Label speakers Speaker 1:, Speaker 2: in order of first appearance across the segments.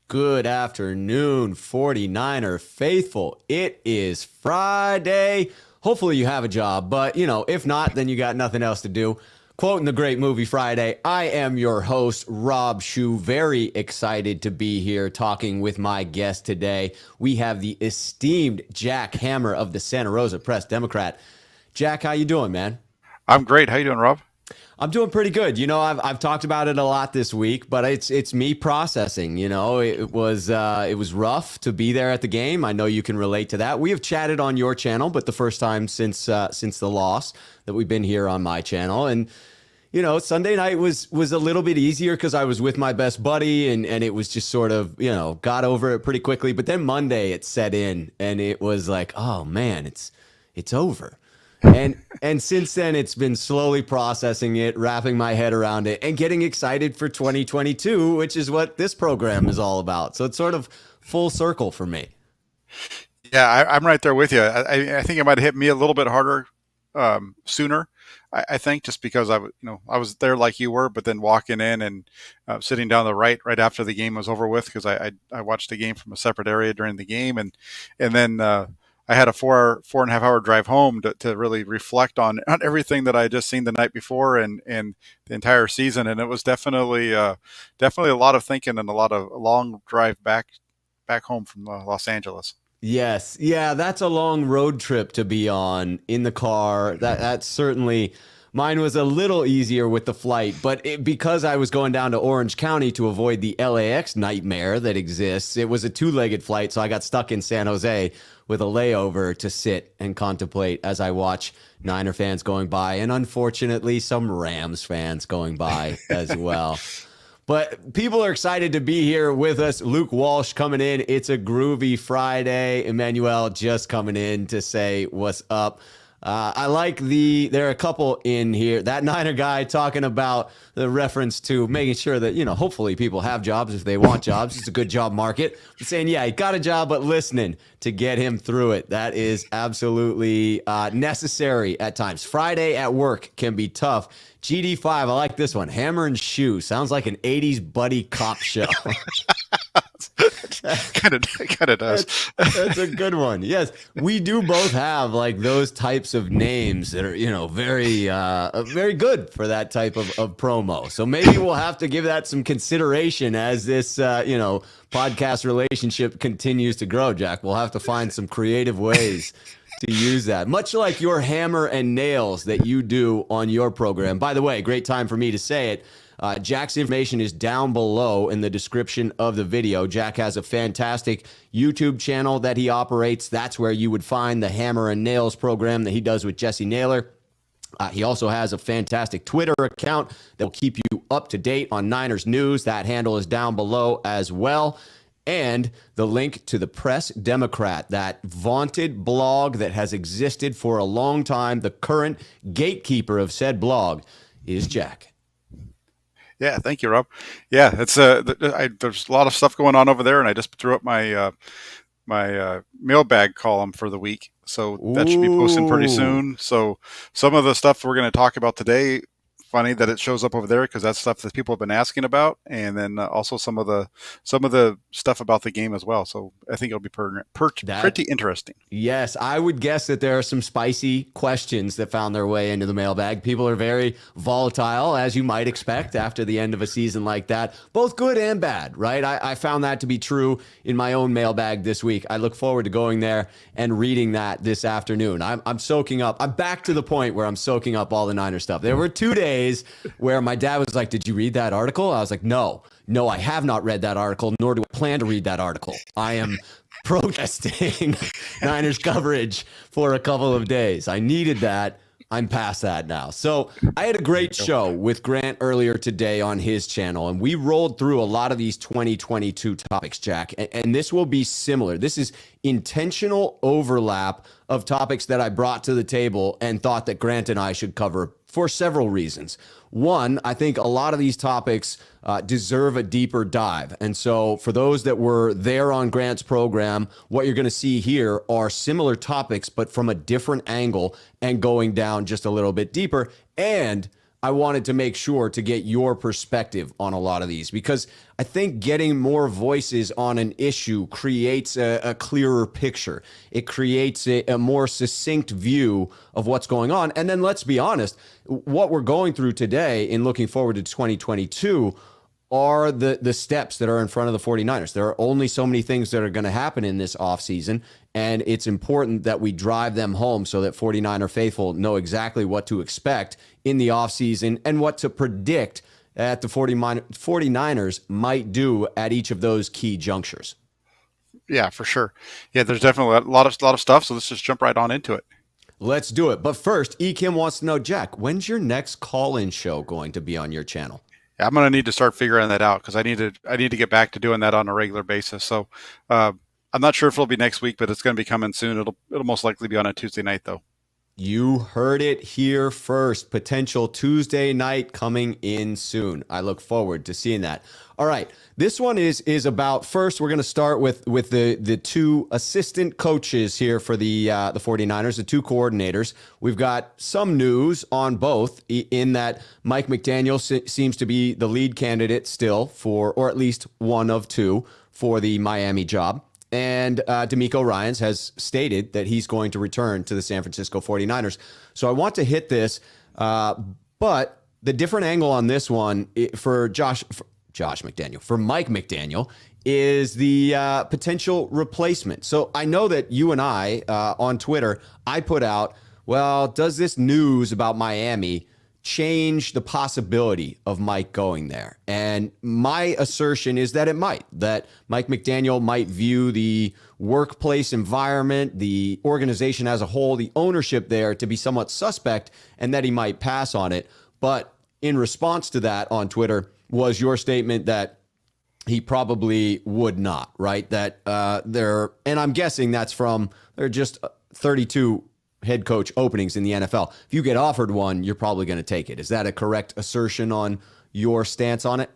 Speaker 1: Good afternoon, 49er faithful. It is Friday. Hopefully you have a job, but if not, then you got nothing else to do. Quoting the great movie Friday, I am your host, Rob Schuh. Very excited to be here talking with my guest today. We have the esteemed Jack Hammer of the Santa Rosa Press Democrat. Jack, how you doing, man?
Speaker 2: I'm great. How you doing, Rob?
Speaker 1: I'm doing pretty good. I've talked about it a lot this week, but it's me processing. It was rough to be there at the game. I know you can relate to that. We have chatted on your channel, but the first time since the loss that we've been here on my channel. And Sunday night was a little bit easier because I was with my best buddy, and it was just sort of got over it pretty quickly. But then Monday it set in, and it was like, oh man, it's over. And since then, it's been slowly processing it, wrapping my head around it, and getting excited for 2022, which is what this program is all about. So it's sort of full circle for me.
Speaker 2: Yeah, I'm right there with you. I think it might have hit me a little bit harder sooner. I think just because I was there like you were, but then walking in and sitting down the right after the game was over with, because I watched the game from a separate area during the game, and then I had a four and a half hour drive home to really reflect on everything that I had just seen the night before and the entire season. And it was definitely a lot of thinking and a lot of long drive back home from Los Angeles.
Speaker 1: Yes. Yeah, that's a long road trip to be on in the car. That's certainly, mine was a little easier with the flight, but because I was going down to Orange County to avoid the LAX nightmare that exists, it was a two-legged flight, so I got stuck in San Jose with a layover to sit and contemplate as I watch Niner fans going by, and unfortunately some Rams fans going by as well. But people are excited to be here with us. Luke Walsh coming in. It's a groovy Friday. Emmanuel just coming in to say what's up. I like there are a couple in here. That Niner guy talking about the reference to making sure that, hopefully people have jobs if they want jobs. It's a good job market. But saying, yeah, he got a job, but listening to get him through it. That is absolutely necessary at times. Friday at work can be tough. GD5, I like this one. Hammer and Schuh. Sounds like an 80s buddy cop show.
Speaker 2: Kind of does.
Speaker 1: That's a good one. Yes, we do both have like those types of names that are, very good for that type of promo. So maybe we'll have to give that some consideration as this, podcast relationship continues to grow, Jack. We'll have to find some creative ways to use that, much like your hammer and nails that you do on your program. By the way, great time for me to say it. Jack's information is down below in the description of the video. Jack has a fantastic YouTube channel that he operates. That's where you would find the Hammer and Nails program that he does with Jesse Naylor. He also has a fantastic Twitter account that will keep you up to date on Niners news. That handle is down below as well. And the link to the Press Democrat, that vaunted blog that has existed for a long time. The current gatekeeper of said blog is Jack.
Speaker 2: Yeah, thank you, Rob. Yeah, it's there's a lot of stuff going on over there, and I just threw up my mailbag column for the week, so that should be posting pretty soon. So some of the stuff we're going to talk about today, funny that it shows up over there because that's stuff that people have been asking about, and then also some of the stuff about the game as well. So I think it'll be pretty interesting.
Speaker 1: Yes, I would guess that there are some spicy questions that found their way into the mailbag. People are very volatile, as you might expect after the end of a season like that, both good and bad, right? I found that to be true in my own mailbag this week. I look forward to going there and reading that this afternoon. I'm soaking up. I'm back to the point where I'm soaking up all the Niner stuff. There were 2 days where my dad was like, "Did you read that article?" I was like, No, I have not read that article, nor do I plan to read that article. I am protesting Niners coverage for a couple of days. I needed that. I'm past that now. So I had a great show with Grant earlier today on his channel, and we rolled through a lot of these 2022 topics, Jack, and this will be similar. This is intentional overlap of topics that I brought to the table and thought that Grant and I should cover for several reasons. One, I think a lot of these topics deserve a deeper dive. And so for those that were there on Grant's program, what you're going to see here are similar topics, but from a different angle and going down just a little bit deeper. And I wanted to make sure to get your perspective on a lot of these, because I think getting more voices on an issue creates a clearer picture. It creates a more succinct view of what's going on. And then let's be honest, what we're going through today in looking forward to 2022 are the steps that are in front of the 49ers. There are only so many things that are going to happen in this offseason, and it's important that we drive them home so that 49er faithful know exactly what to expect in the offseason and what to predict that the 49ers might do at each of those key junctures.
Speaker 2: Yeah, for sure. Yeah, there's definitely a lot of stuff, so let's just jump right on into it.
Speaker 1: Let's do it. But first, E. Kim wants to know, Jack, when's your next call-in show going to be on your channel?
Speaker 2: I'm going to need to start figuring that out because I need to get back to doing that on a regular basis. So I'm not sure if it'll be next week, but it's going to be coming soon. It'll most likely be on a Tuesday night, though.
Speaker 1: You heard it here first. Potential Tuesday night coming in soon. I look forward to seeing that. All right. This one is about, first, we're going to start with the two assistant coaches here for the 49ers, the two coordinators. We've got some news on both in that Mike McDaniel seems to be the lead candidate still for, or at least one of two, for the Miami job. And DeMeco Ryans has stated that he's going to return to the San Francisco 49ers. So I want to hit this, but the different angle on this one for Mike McDaniel is the potential replacement. So I know that you and I on Twitter, I put out, well, does this news about Miami change the possibility of Mike going there? And my assertion is that it might, that Mike McDaniel might view the workplace environment, the organization as a whole, the ownership there to be somewhat suspect, and that he might pass on it. But in response to that on Twitter was your statement that he probably would not, right? That and I'm guessing that's from, there are just 32 head coach openings in the NFL. If you get offered one, you're probably going to take it. Is that a correct assertion on your stance on it?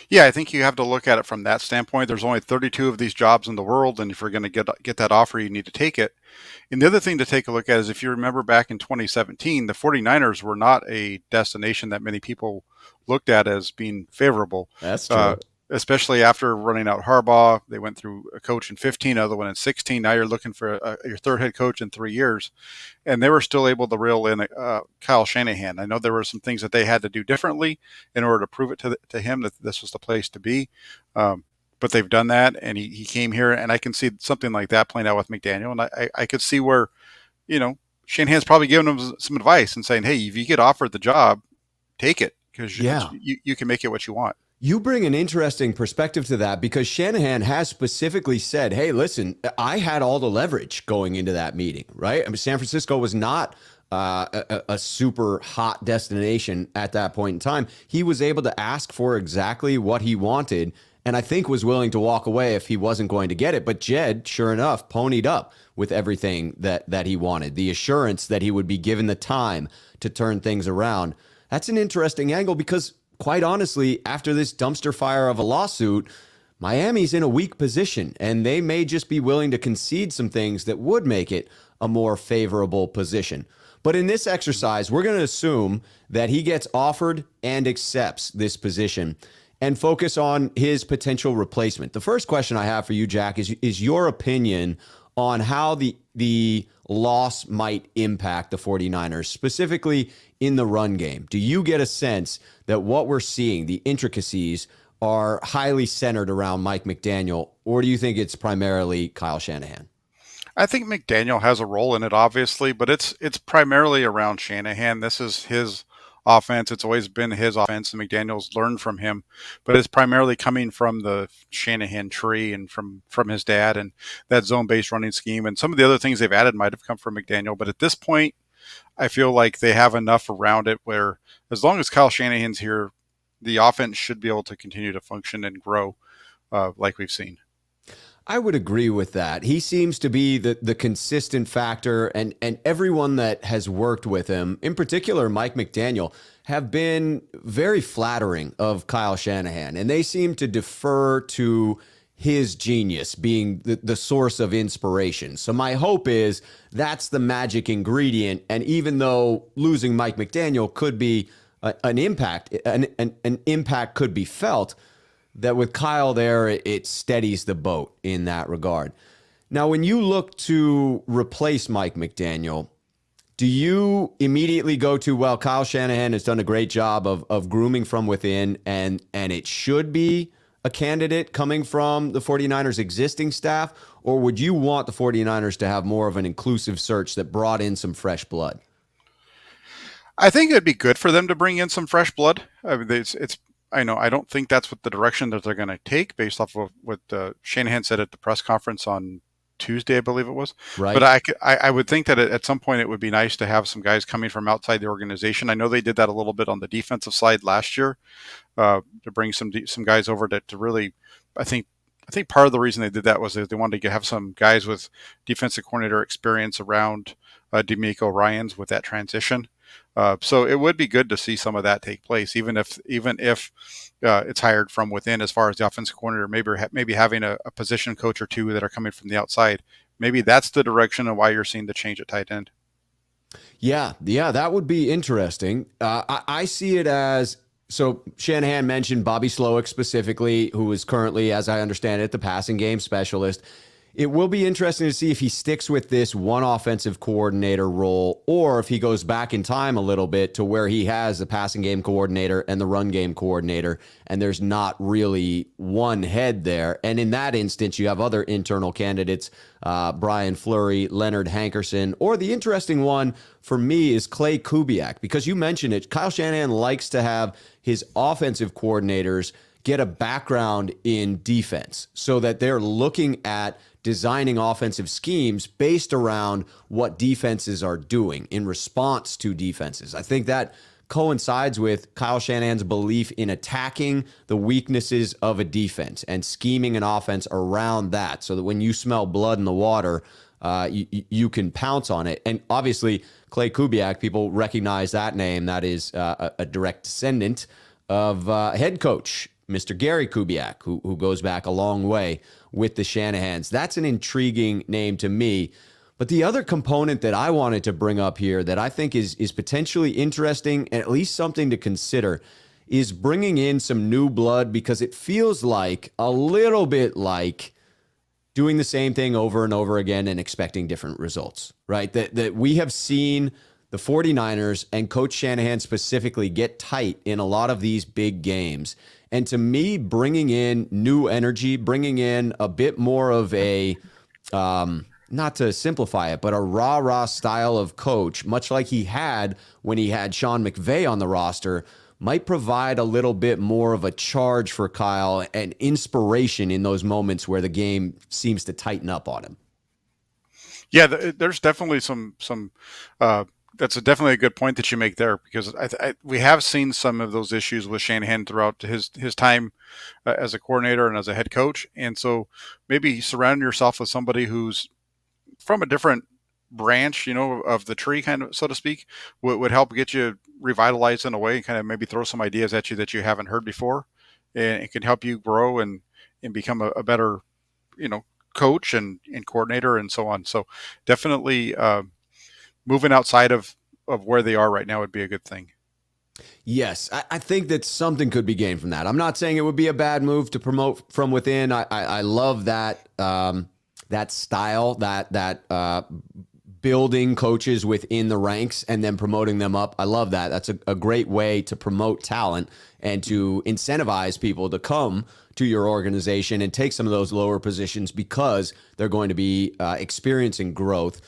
Speaker 2: Yeah, I think you have to look at it from that standpoint. There's only 32 of these jobs in the world, and if you're going to get that offer, you need to take it. And the other thing to take a look at is if you remember back in 2017, the 49ers were not a destination that many people looked at as being favorable.
Speaker 1: That's true.
Speaker 2: Especially after running out Harbaugh. They went through a coach in 15, another one in 16. Now you're looking for your third head coach in 3 years. And they were still able to reel in Kyle Shanahan. I know there were some things that they had to do differently in order to prove it to him that this was the place to be. But they've done that, and he came here, and I can see something like that playing out with McDaniel. And I could see where, Shanahan's probably giving him some advice and saying, hey, if you get offered the job, take it, because you can make it what you want.
Speaker 1: You bring an interesting perspective to that, because Shanahan has specifically said, hey, listen, I had all the leverage going into that meeting, right? I mean, San Francisco was not a super hot destination at that point in time. He was able to ask for exactly what he wanted, and I think was willing to walk away if he wasn't going to get it. But Jed, sure enough, ponied up with everything that he wanted, the assurance that he would be given the time to turn things around. That's an interesting angle, because quite honestly, after this dumpster fire of a lawsuit, Miami's in a weak position, and they may just be willing to concede some things that would make it a more favorable position. But in this exercise, we're going to assume that he gets offered and accepts this position and focus on his potential replacement. The first question I have for you, Jack, is your opinion on how the loss might impact the 49ers, specifically in the run game. Do you get a sense that what we're seeing, the intricacies, are highly centered around Mike McDaniel, or do you think it's primarily Kyle Shanahan?
Speaker 2: I think McDaniel has a role in it, obviously, but it's primarily around Shanahan. This is his offense. It's always been his offense, and McDaniel's learned from him, but it's primarily coming from the Shanahan tree and from his dad and that zone-based running scheme. And some of the other things they've added might have come from McDaniel, but at this point, I feel like they have enough around it where as long as Kyle Shanahan's here, the offense should be able to continue to function and grow like we've seen.
Speaker 1: I would agree with that. He seems to be the consistent factor, and everyone that has worked with him, in particular Mike McDaniel, have been very flattering of Kyle Shanahan, and they seem to defer to his genius being the source of inspiration. So my hope is that's the magic ingredient, and even though losing Mike McDaniel could be an impact, an impact could be felt, that with Kyle there, it steadies the boat in that regard. Now, when you look to replace Mike McDaniel, do you immediately go to, well, Kyle Shanahan has done a great job of grooming from within, and it should be a candidate coming from the 49ers existing staff? Or would you want the 49ers to have more of an inclusive search that brought in some fresh blood?
Speaker 2: I think it'd be good for them to bring in some fresh blood. I mean, I know I don't think that's what the direction that they're going to take based off of what Shanahan said at the press conference on Tuesday, I believe it was.
Speaker 1: Right.
Speaker 2: But I would think that at some point it would be nice to have some guys coming from outside the organization. I know they did that a little bit on the defensive side last year, to bring some guys over to really, I think part of the reason they did that was that they wanted to have some guys with defensive coordinator experience around DeMeco Ryans with that transition. So it would be good to see some of that take place, even if it's hired from within. As far as the offensive coordinator, maybe having a position coach or two that are coming from the outside. Maybe that's the direction of why you're seeing the change at tight end.
Speaker 1: Yeah, that would be interesting. I see it as, so Shanahan mentioned Bobby Slowick specifically, who is currently, as I understand it, the passing game specialist. It will be interesting to see if he sticks with this one offensive coordinator role, or if he goes back in time a little bit to where he has the passing game coordinator and the run game coordinator, and there's not really one head there. And in that instance, you have other internal candidates, Brian Fleury, Leonard Hankerson, or the interesting one for me is Clay Kubiak, because you mentioned it. Kyle Shanahan likes to have his offensive coordinators get a background in defense so that they're looking at designing offensive schemes based around what defenses are doing in response to defenses. I think that coincides with Kyle Shanahan's belief in attacking the weaknesses of a defense and scheming an offense around that, so that when you smell blood in the water, you can pounce on it. And obviously, Clay Kubiak, people recognize that name. That is a direct descendant of head coach Mr. Gary Kubiak, who goes back a long way with the Shanahans. That's an intriguing name to me. But the other component that I wanted to bring up here that I think is potentially interesting, and at least something to consider, is bringing in some new blood, because it feels like a little bit like doing the same thing over and over again and expecting different results, right? That we have seen the 49ers and Coach Shanahan specifically get tight in a lot of these big games. And to me, bringing in new energy, bringing in a bit more of a, not to simplify it, but a rah-rah style of coach, much like he had when he had Sean McVay on the roster, might provide a little bit more of a charge for Kyle and inspiration in those moments where the game seems to tighten up on him.
Speaker 2: Yeah, there's definitely some that's definitely a good point that you make there, because we have seen some of those issues with Shanahan throughout his time as a coordinator and as a head coach. And so maybe surround yourself with somebody who's from a different branch, of the tree, kind of, so to speak, would help get you revitalized in a way, and kind of maybe throw some ideas at you that you haven't heard before. And it can help you grow and become a better, coach and coordinator and so on. So definitely, moving outside of where they are right now would be a good thing.
Speaker 1: Yes, I think that something could be gained from that. I'm not saying it would be a bad move to promote from within. I love that that style, that building coaches within the ranks and then promoting them up. I love that. That's a great way to promote talent and to incentivize people to come to your organization and take some of those lower positions because they're going to be experiencing growth.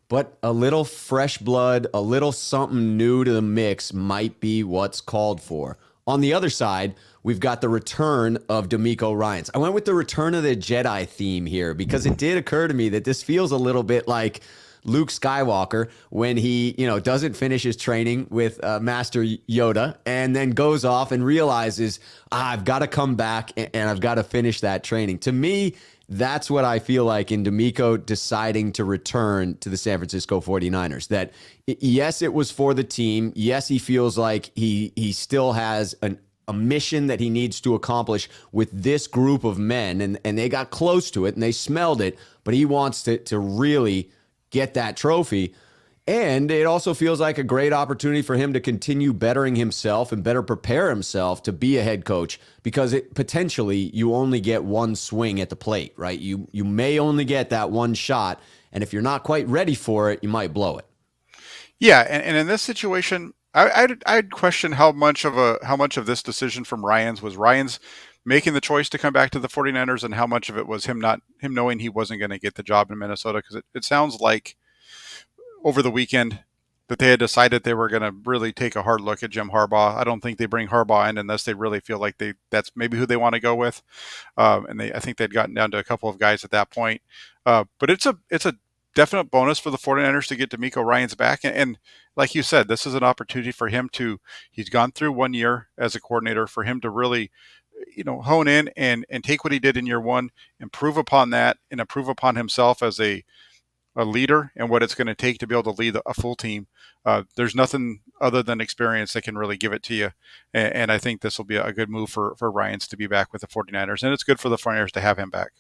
Speaker 1: But a little fresh blood, a little something new to the mix might be what's called for. On the other side, we've got the return of DeMeco Ryans. I went with the Return of the Jedi theme here because it did occur to me that this feels a little bit like Luke Skywalker when he, doesn't finish his training with Master Yoda and then goes off and realizes, I've got to come back and I've got to finish that training. To me, that's what I feel like in DeMeco deciding to return to the San Francisco 49ers. That, yes, it was for the team. Yes, he feels like he still has a mission that he needs to accomplish with this group of men, and they got close to it, and they smelled it, but he wants to really get that trophy. And it also feels like a great opportunity for him to continue bettering himself and better prepare himself to be a head coach, because potentially you only get one swing at the plate, right? You may only get that one shot, and if you're not quite ready for it, you might blow it.
Speaker 2: Yeah, and in this situation, I'd question how much of this decision from Ryans making the choice to come back to the 49ers, and how much of it was him knowing he wasn't going to get the job in Minnesota, because it sounds like over the weekend that they had decided they were going to really take a hard look at Jim Harbaugh. I don't think they bring Harbaugh in unless they really feel like that's maybe who they want to go with. I think they'd gotten down to a couple of guys at that point. But it's a definite bonus for the 49ers to get DeMeco Ryans back. And like you said, this is an opportunity for him he's gone through 1 year as a coordinator, for him to really, hone in and take what he did in year one, improve upon that, and improve upon himself as a leader, and what it's going to take to be able to lead a full team. There's nothing other than experience that can really give it to you. And I think this will be a good move for Ryans to be back with the 49ers. And it's good for the 49ers to have him back.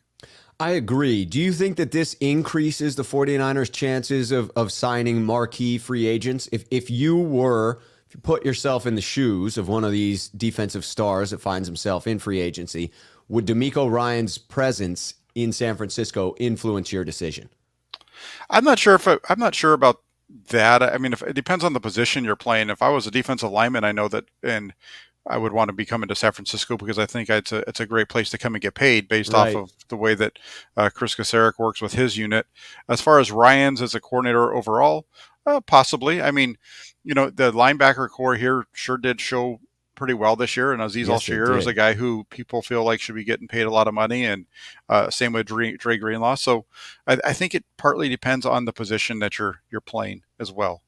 Speaker 1: I agree. Do you think that this increases the 49ers' chances of signing marquee free agents? If you put yourself in the shoes of one of these defensive stars that finds himself in free agency, would DeMeco Ryans' presence in San Francisco influence your decision?
Speaker 2: I'm not sure about that. I mean, if it depends on the position you're playing. If I was a defensive lineman, I know that, and I would want to be coming to San Francisco, because I think it's a great place to come and get paid based off of the way that Chris Kocurek works with his unit. As far as Ryans as a coordinator overall, possibly. I mean, the linebacker core here sure did show pretty well this year, and Azeez Al-Shaair is a guy who people feel like should be getting paid a lot of money, and same with Dre Greenlaw. So I think it partly depends on the position that you're playing as well.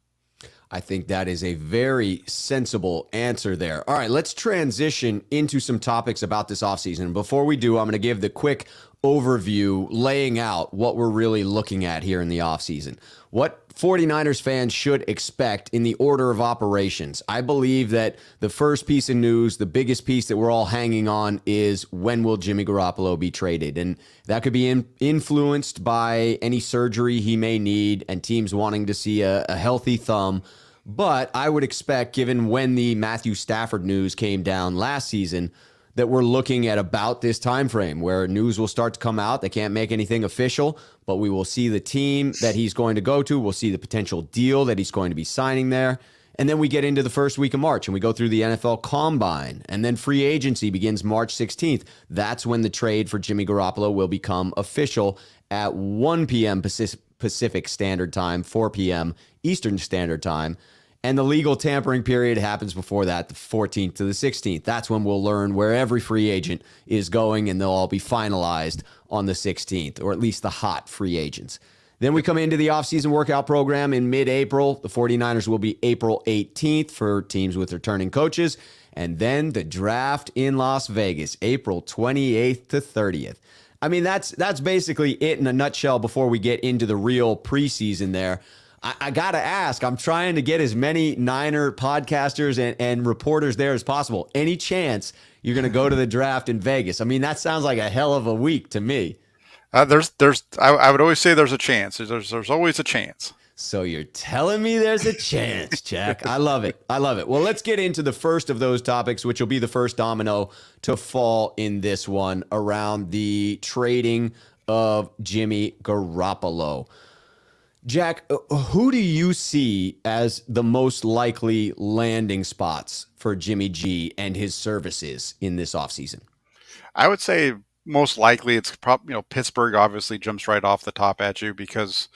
Speaker 1: I think that is a very sensible answer there. All right, let's transition into some topics about this offseason. Before we do, I'm going to give the quick overview laying out what we're really looking at here in the offseason. What 49ers fans should expect in the order of operations. I believe that the first piece of news, the biggest piece that we're all hanging on, is when will Jimmy Garoppolo be traded? And that could be influenced by any surgery he may need and teams wanting to see a healthy thumb. But I would expect, given when the Matthew Stafford news came down last season, that we're looking at about this time frame where news will start to come out. They can't make anything official, but we will see the team that he's going to go to. We'll see the potential deal that he's going to be signing there. And then we get into the first week of March and we go through the NFL Combine. And then free agency begins March 16th. That's when the trade for Jimmy Garoppolo will become official at 1 p.m. Pacific Standard Time, 4 p.m. Eastern Standard Time. And the legal tampering period happens before that, the 14th to the 16th. That's when we'll learn where every free agent is going, and they'll all be finalized on the 16th, or at least the hot free agents. Then we come into the offseason workout program in mid-April. The 49ers will be April 18th for teams with returning coaches. And then the draft in Las Vegas, April 28th to 30th. I mean, that's basically it in a nutshell before we get into the real preseason there. I got to ask, I'm trying to get as many Niner podcasters and reporters there as possible. Any chance you're going to go to the draft in Vegas? I mean, that sounds like a hell of a week to me.
Speaker 2: I would always say there's a chance. There's always a chance.
Speaker 1: So you're telling me there's a chance, Jack. I love it. I love it. Well, let's get into the first of those topics, which will be the first domino to fall in this one, around the trading of Jimmy Garoppolo. Jack, who do you see as the most likely landing spots for Jimmy G and his services in this offseason?
Speaker 2: I would say most likely it's probably, Pittsburgh obviously jumps right off the top at you, because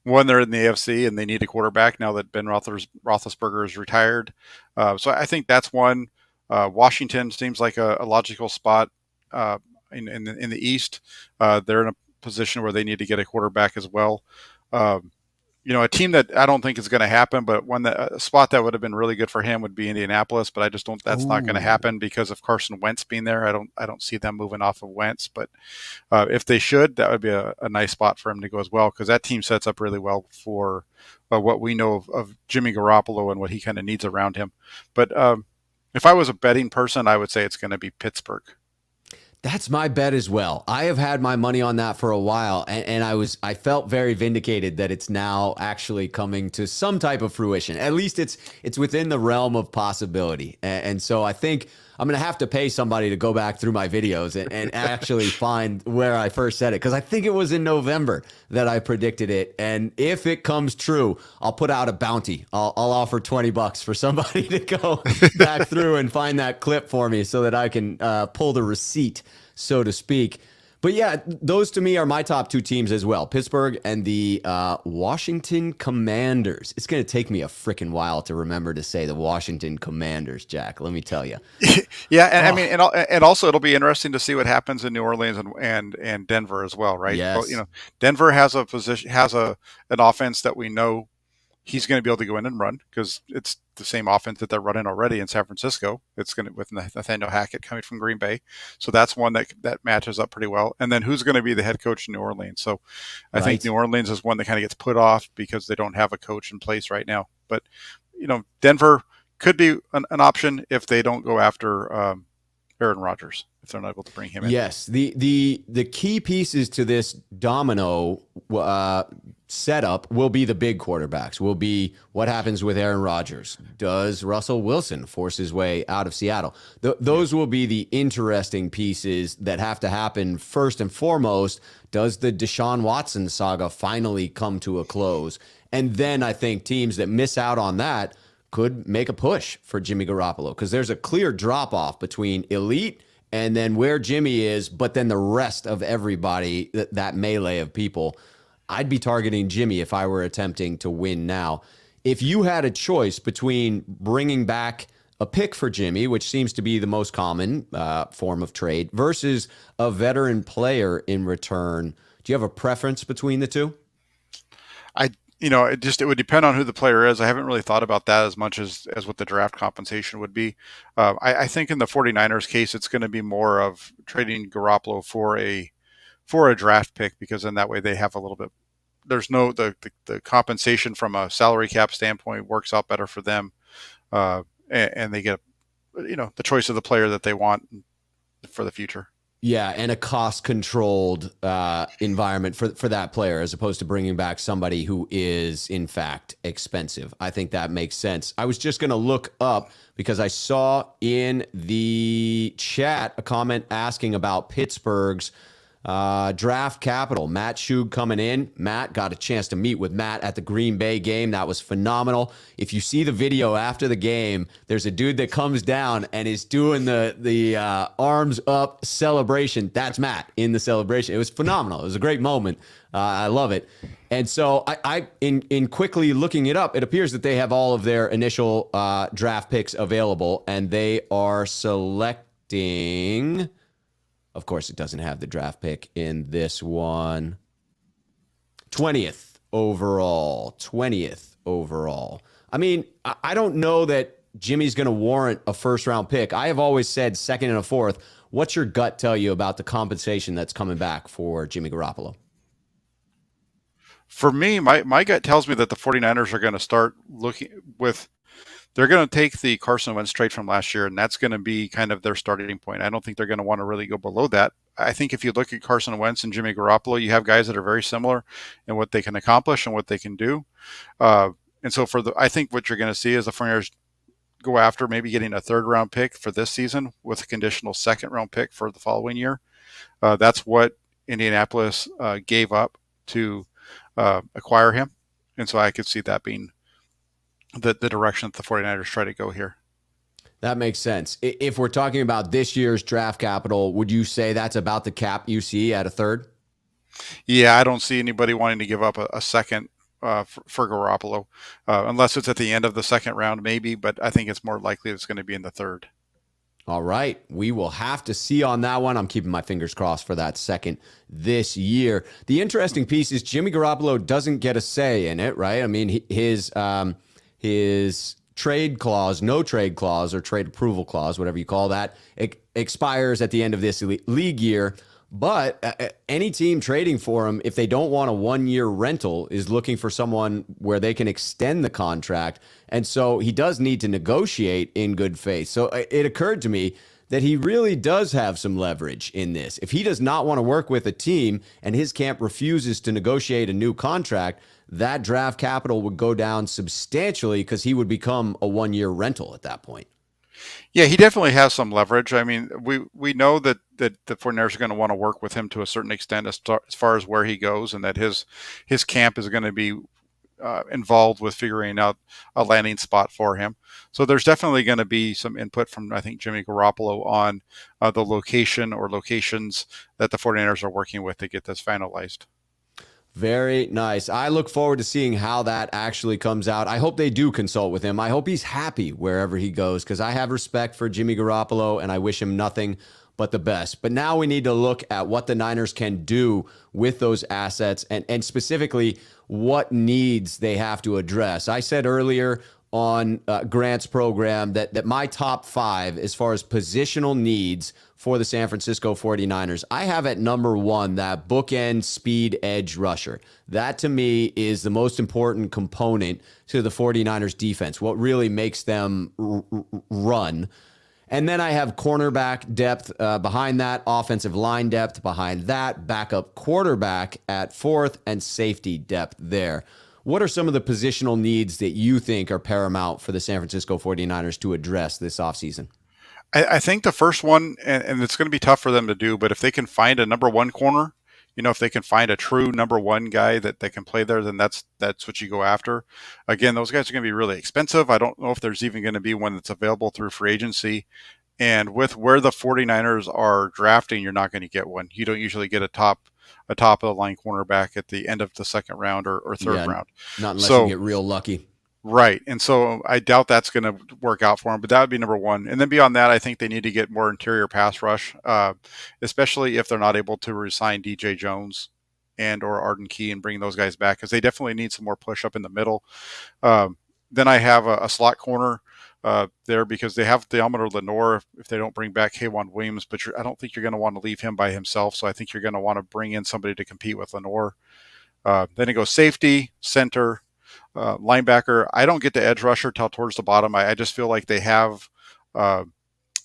Speaker 2: one, they're in the AFC and they need a quarterback now that Ben Roethlisberger is retired. So I think that's one. Washington seems like a logical spot in the East. They're in a position where they need to get a quarterback as well. A team that I don't think is going to happen, but a spot that would have been really good for him would be Indianapolis, but I just don't. That's not going to happen because of Carson Wentz being there. I don't see them moving off of Wentz, but if they should, that would be a nice spot for him to go as well, because that team sets up really well for what we know of Jimmy Garoppolo and what he kind of needs around him. But if I was a betting person, I would say it's going to be Pittsburgh.
Speaker 1: That's my bet as well. I have had my money on that for a while, and I felt very vindicated that it's now actually coming to some type of fruition. At least it's within the realm of possibility. And so I think I'm gonna have to pay somebody to go back through my videos and actually find where I first said it, because I think it was in November that I predicted it. And if it comes true, I'll put out a bounty. I'll offer $20 for somebody to go back through and find that clip for me so that I can pull the receipt, so to speak. But yeah, those to me are my top two teams as well. Pittsburgh and the Washington Commanders. It's going to take me a freaking while to remember to say the Washington Commanders, Jack. Let me tell you.
Speaker 2: Yeah, and I mean, and also it'll be interesting to see what happens in New Orleans and Denver as well, right?
Speaker 1: Yes.
Speaker 2: Well, Denver has a position, has an offense that we know he's going to be able to go in and run, because it's the same offense that they're running already in San Francisco. It's going to, with Nathaniel Hackett coming from Green Bay. So that's one that matches up pretty well. And then who's going to be the head coach in New Orleans? So I think New Orleans is one that kind of gets put off because they don't have a coach in place right now. But, Denver could be an option if they don't go after Aaron Rodgers, if they're not able to bring him in.
Speaker 1: Yes. The key pieces to this domino setup will be the big quarterbacks, will be what happens with Aaron Rodgers. Does Russell Wilson force his way out of Seattle? Those will be the interesting pieces that have to happen first and foremost. Does the Deshaun Watson saga finally come to a close? And then I think teams that miss out on that could make a push for Jimmy Garoppolo, because there's a clear drop-off between elite and then where Jimmy is, but then the rest of everybody, that melee of people. I'd be targeting Jimmy if I were attempting to win now. If you had a choice between bringing back a pick for Jimmy, which seems to be the most common form of trade, versus a veteran player in return, do you have a preference between the two?
Speaker 2: It would depend on who the player is. I haven't really thought about that as much as what the draft compensation would be. I think in the 49ers case, it's going to be more of trading Garoppolo for a draft pick, because in that way they have a little bit, there's no, the compensation from a salary cap standpoint works out better for them. And they get, the choice of the player that they want for the future.
Speaker 1: Yeah, and a cost-controlled environment for that player, as opposed to bringing back somebody who is, in fact, expensive. I think that makes sense. I was just going to look up, because I saw in the chat a comment asking about Pittsburgh's draft capital. Matt Schuh coming in. Matt, got a chance to meet with Matt at the Green Bay game. That was phenomenal. If you see the video after the game, there's a dude that comes down and is doing the arms up celebration. That's Matt in the celebration. It was phenomenal. It was a great moment. I love it. And so I in quickly looking it up, it appears that they have all of their initial draft picks available, and they are selecting. Of course, it doesn't have the draft pick in this one. 20th overall. 20th overall. I mean, I don't know that Jimmy's going to warrant a first-round pick. I have always said second and a fourth. What's your gut tell you about the compensation that's coming back for Jimmy Garoppolo?
Speaker 2: For me, my gut tells me that the 49ers are going to start looking with – they're going to take the Carson Wentz trade from last year, and that's going to be kind of their starting point. I don't think they're going to want to really go below that. I think if you look at Carson Wentz and Jimmy Garoppolo, you have guys that are very similar in what they can accomplish and what they can do. And so I think what you're going to see is the 49ers go after maybe getting a third-round pick for this season with a conditional second-round pick for the following year. That's what Indianapolis gave up to acquire him. And so I could see that being the direction that the 49ers try to go here.
Speaker 1: That makes sense. If we're talking about this year's draft capital, would you say that's about the cap you see at a third?
Speaker 2: Yeah, I don't see anybody wanting to give up a second for Garoppolo, unless it's at the end of the second round, maybe, but I think it's more likely it's going to be in the third.
Speaker 1: All right. We will have to see on that one. I'm keeping my fingers crossed for that second this year. The interesting piece is Jimmy Garoppolo doesn't get a say in it, right? I mean, his trade clause, no trade clause, or trade approval clause, whatever you call that, it expires at the end of this league year. But any team trading for him, if they don't want a one-year rental, is looking for someone where they can extend the contract. And so he does need to negotiate in good faith. So it occurred to me that he really does have some leverage in this. If he does not want to work with a team and his camp refuses to negotiate a new contract, that draft capital would go down substantially because he would become a one-year rental at that point.
Speaker 2: Yeah, he definitely has some leverage. I mean, we know that the 49ers are going to want to work with him to a certain extent as far as where he goes, and that his camp is going to be involved with figuring out a landing spot for him. So there's definitely going to be some input from, I think, Jimmy Garoppolo on the location or locations that the 49ers are working with to get this finalized.
Speaker 1: Very nice. I look forward to seeing how that actually comes out. I hope they do consult with him. I hope he's happy wherever he goes because I have respect for Jimmy Garoppolo and I wish him nothing but the best. But now we need to look at what the Niners can do with those assets and specifically what needs they have to address. I said earlier on Grant's program that my top 5 as far as positional needs for the San Francisco 49ers, I have at number 1 that bookend speed edge rusher. That to me is the most important component to the 49ers defense, what really makes them run. And then I have cornerback depth behind that, offensive line depth behind that, backup quarterback at 4th, and safety depth there. What are some of the positional needs that you think are paramount for the San Francisco 49ers to address this offseason?
Speaker 2: I think the first one, and it's going to be tough for them to do, but if they can find a number 1 corner, if they can find a true number 1 guy that can play there, then that's what you go after. Again, those guys are going to be really expensive. I don't know if there's even going to be one that's available through free agency. And with where the 49ers are drafting, you're not going to get one. You don't usually get a top of the line cornerback at the end of the second round or third round.
Speaker 1: Not unless you get real lucky.
Speaker 2: Right. And so I doubt that's going to work out for them, but that would be number 1. And then beyond that, I think they need to get more interior pass rush, especially if they're not able to resign DJ Jones and or Arden Key and bring those guys back, because they definitely need some more push up in the middle. Then I have a slot corner there because they have Deommodore Lenoir if they don't bring back K'Waun Williams, but I don't think you're going to want to leave him by himself. So I think you're going to want to bring in somebody to compete with Lenoir. Then it goes safety, center, linebacker. I don't get to edge rusher till towards the bottom. I just feel like they have. I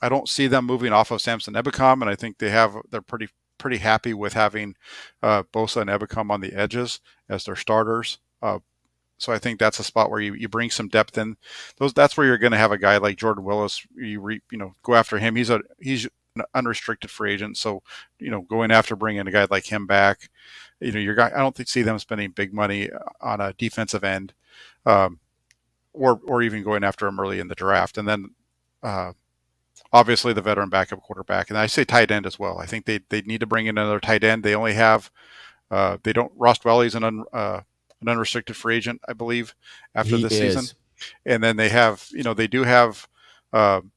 Speaker 2: don't see them moving off of Samson Ebukam, and I think they're pretty happy with having Bosa and Ebukam on the edges as their starters. So I think that's a spot where you bring some depth in. That's where you're going to have a guy like Jordan Willis. You go after him. He's an unrestricted free agent, so going after bringing a guy like him back. I don't see them spending big money on a defensive end, or even going after him early in the draft. And then obviously the veteran backup quarterback, and I say tight end as well. I think they need to bring in another tight end. They only have Ross Dwelly's an unrestricted free agent, I believe, after this season. And then they do have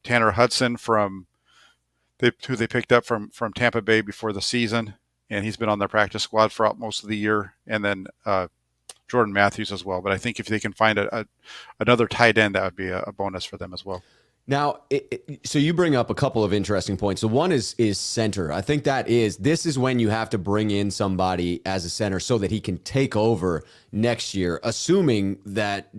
Speaker 2: Tanner Hudson who they picked up from Tampa Bay before the season, and he's been on their practice squad throughout most of the year. And then Jordan Matthews as well. But I think if they can find another tight end, that would be a bonus for them as well.
Speaker 1: Now, so you bring up a couple of interesting points. The one is center. I think this is when you have to bring in somebody as a center so that he can take over next year, assuming that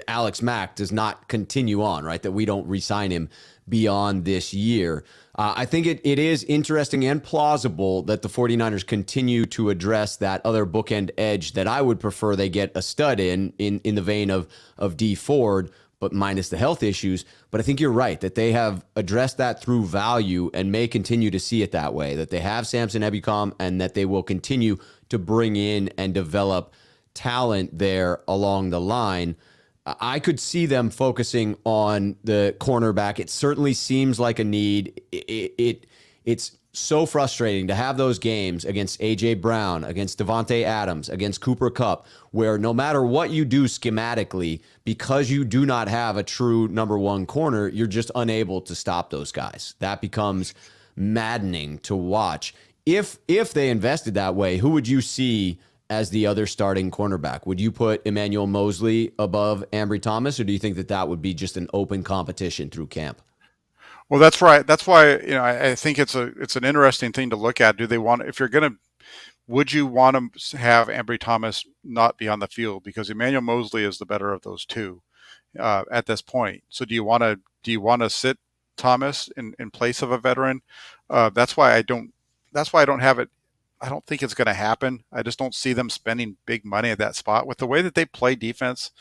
Speaker 1: Alex Mack does not continue on, right? That we don't re-sign him beyond this year. I think it is interesting and plausible that the 49ers continue to address that other bookend edge that I would prefer they get a stud in the vein of Dee Ford, but minus the health issues. But I think you're right that they have addressed that through value and may continue to see it that way, that they have Samson Ebukam and that they will continue to bring in and develop talent there along the line. I could see them focusing on the cornerback. It certainly seems like a need. It's so frustrating to have those games against A.J. Brown, against Devontae Adams, against Cooper Kupp, where no matter what you do schematically, because you do not have a true number 1 corner, you're just unable to stop those guys. That becomes maddening to watch. If they invested that way, who would you see as the other starting cornerback? Would you put Emmanuel Mosley above Ambry Thomas, or do you think that would be just an open competition through camp?
Speaker 2: Well, that's right. That's why I think it's an interesting thing to look at. Would you want to have Ambry Thomas not be on the field because Emmanuel Mosley is the better of those two at this point? So do you want to sit Thomas in place of a veteran. That's why I don't. That's why I don't have it. I don't think it's going to happen. I just don't see them spending big money at that spot. With the way that they play defense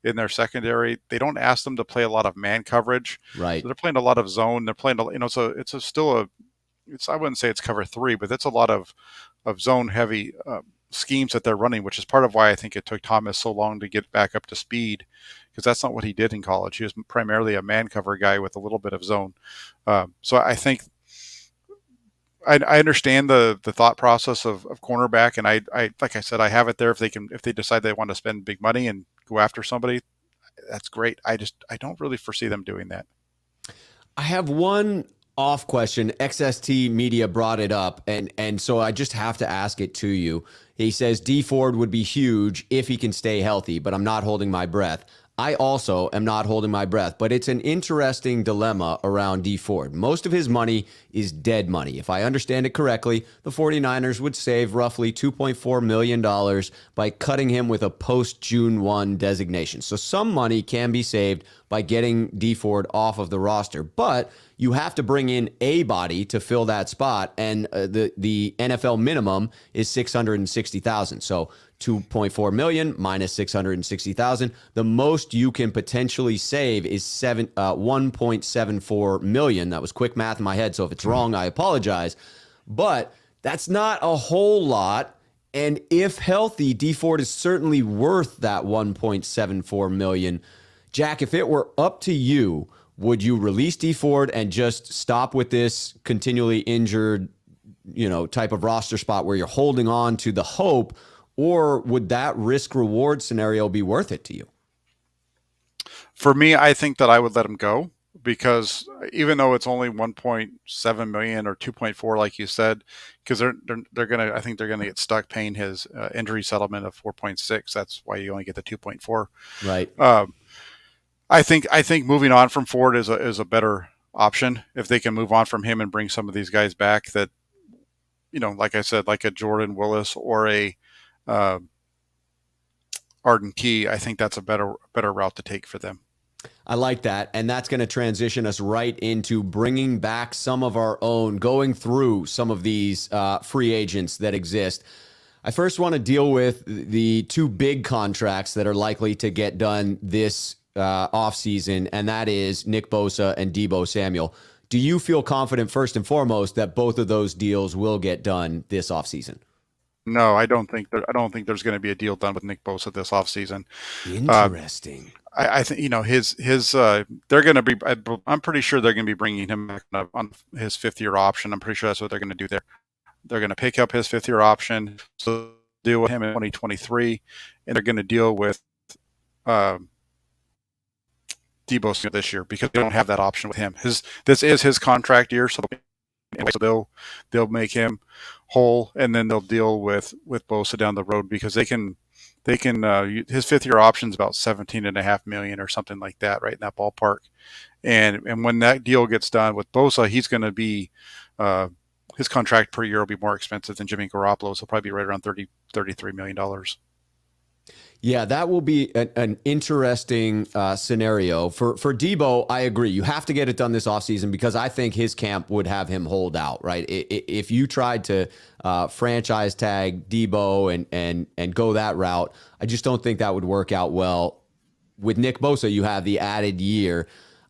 Speaker 2: in their secondary, they don't ask them to play a lot of man coverage. So
Speaker 1: Right.
Speaker 2: they're playing a lot of zone. They're playing, so it's still it's, I wouldn't say it's cover three, but it's a lot of zone heavy schemes that they're running, which is part of why I think it took Thomas so long to get back up to speed, because that's not what he did in college. He was primarily a man cover guy with a little bit of zone. So I think I understand the thought process of cornerback, and I like I said, I have it there. If they decide they want to spend big money and go after somebody, that's great. I don't really foresee them doing that.
Speaker 1: I have one off question. XST Media brought it up, and so I just have to ask it to you. He says Dee Ford would be huge if he can stay healthy, but I'm not holding my breath. I also am not holding my breath, but it's an interesting dilemma around Dee Ford. Most of his money is dead money. If I understand it correctly, the 49ers would save roughly $2.4 million by cutting him with a post-June 1 designation. So some money can be saved by getting Dee Ford off of the roster, but you have to bring in a body to fill that spot, and the NFL minimum is $660,000. So 2.4 million minus 660,000. The most you can potentially save is 1.74 million. That was quick math in my head, so if it's wrong, I apologize. But that's not a whole lot. And if healthy, Dee Ford is certainly worth that 1.74 million. Jack, if it were up to you, would you release Dee Ford and just stop with this continually injured, type of roster spot where you're holding on to the hope? Or would that risk reward scenario be worth it to you?
Speaker 2: For me, I think that I would let him go, because even though it's only 1.7 million or 2.4, like you said, because they're gonna, I think they're gonna get stuck paying his injury settlement of 4.6. That's why you only get the 2.4.
Speaker 1: Right.
Speaker 2: I think moving on from Ford is a better option if they can move on from him and bring some of these guys back that, like I said, like a Jordan Willis or a uh, Arden Key. I think that's a better route to take for them.
Speaker 1: I like that. And that's going to transition us right into bringing back some of our own, going through some of these free agents that exist. I first want to deal with the two big contracts that are likely to get done this offseason, and that is Nick Bosa and Deebo Samuel. Do you feel confident, first and foremost, that both of those deals will get done this offseason?
Speaker 2: No, I don't think there's going to be a deal done with Nick Bosa this offseason.
Speaker 1: Interesting.
Speaker 2: I think his they're going to be. I'm pretty sure they're going to be bringing him back on his 5th-year option. I'm pretty sure that's what they're going to do there. They're going to pick up his 5th-year option, so deal with him in 2023, and they're going to deal with uh, Deebo this year because they don't have that option with him. This is his contract year, so they'll make him whole, and then they'll deal with Bosa down the road, because they can his 5th-year option is about 17.5 million or something like that, right in that ballpark. And when that deal gets done with Bosa, he's going to be his contract per year will be more expensive than Jimmy Garoppolo. So probably right around $33 million.
Speaker 1: Yeah, that will be an interesting scenario. For Deebo, I agree. You have to get it done this offseason, because I think his camp would have him hold out, right? If you tried to franchise tag Deebo and go that route, I just don't think that would work out well. With Nick Bosa, you have the added year.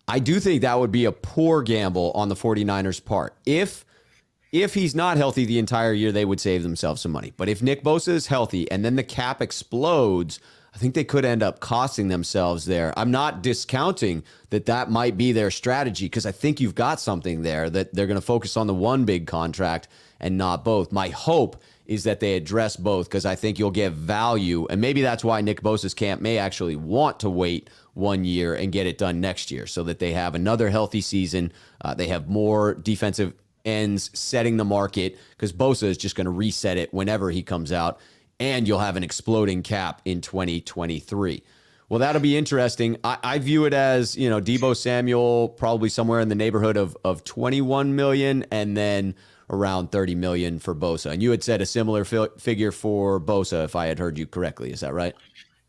Speaker 1: I do think that would be a poor gamble on the 49ers' part. If he's not healthy the entire year, they would save themselves some money. But if Nick Bosa is healthy and then the cap explodes, I think they could end up costing themselves there. I'm not discounting that might be their strategy, because I think you've got something there, that they're going to focus on the one big contract and not both. My hope is that they address both, because I think you'll give value. And maybe that's why Nick Bosa's camp may actually want to wait 1 year and get it done next year, so that they have another healthy season. They have more defensive ends setting the market, because Bosa is just going to reset it whenever he comes out, and you'll have an exploding cap in 2023. Well, that'll be interesting. I view it as, Deebo Samuel probably somewhere in the neighborhood of 21 million, and then around 30 million for Bosa. And you had said a similar figure for Bosa, if I had heard you correctly. Is that right?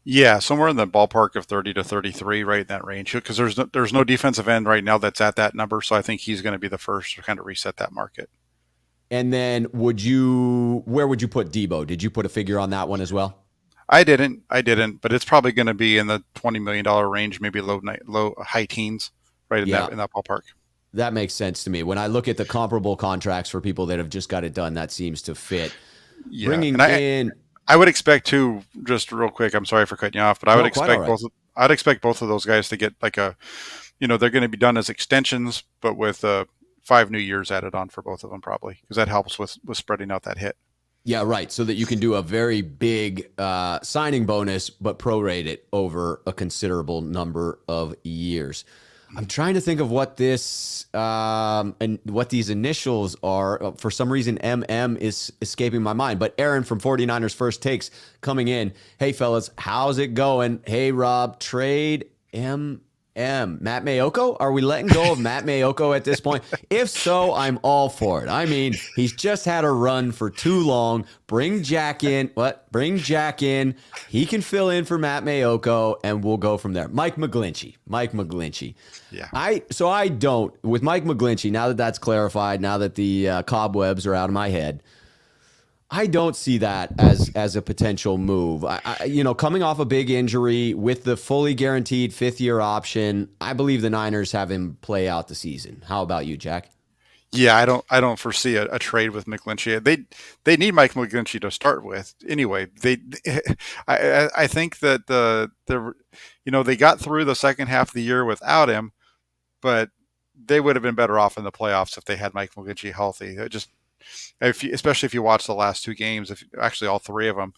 Speaker 2: Yeah, somewhere in the ballpark of 30 to 33, right in that range. Because there's no defensive end right now that's at that number, so I think he's going to be the first to kind of reset that market.
Speaker 1: And then where would you put Debo? Did you put a figure on that one as well?
Speaker 2: I didn't, but it's probably going to be in the $20 million range, maybe low high teens, right in
Speaker 1: Yeah,
Speaker 2: that ballpark.
Speaker 1: that makes sense to me. When I look at the comparable contracts for people that have just got it done, that seems to fit.
Speaker 2: Yeah,
Speaker 1: Bringing
Speaker 2: and
Speaker 1: in,
Speaker 2: I would expect too. Just real quick, I'm sorry for cutting you off, but I would
Speaker 1: no, quite all
Speaker 2: expect
Speaker 1: right.
Speaker 2: both. I'd expect both of those guys to get like a, they're going to be done as extensions, but with 5 new years added on for both of them, probably because that helps with spreading out that hit.
Speaker 1: Yeah, right. So that you can do a very big signing bonus, but prorate it over a considerable number of years. I'm trying to think of what this and what these initials are. For some reason, MM is escaping my mind. But Aaron from 49ers First Takes coming in. Hey, fellas, how's it going? Hey, Rob, trade Matt Mayoko? Are we letting go of Matt Mayoko at this point? If so, I'm all for it. I mean, he's just had a run for too long. Bring Jack in. What? Bring Jack in. He can fill in for Matt Mayoko, and we'll go from there. Mike McGlinchey.
Speaker 2: Yeah.
Speaker 1: I don't, with Mike McGlinchey, now that that's clarified, now that the cobwebs are out of my head, I don't see that as a potential move. Coming off a big injury with the fully guaranteed 5th-year option, I believe the Niners have him play out the season. How about you, Jack?
Speaker 2: Yeah, I don't foresee a trade with McGlinchey. They need Mike McGlinchey to start with anyway. I think that they got through the second half of the year without him, but they would have been better off in the playoffs if they had Mike McGlinchey healthy. Especially if you watch the last 2 games, if actually all 3 of them,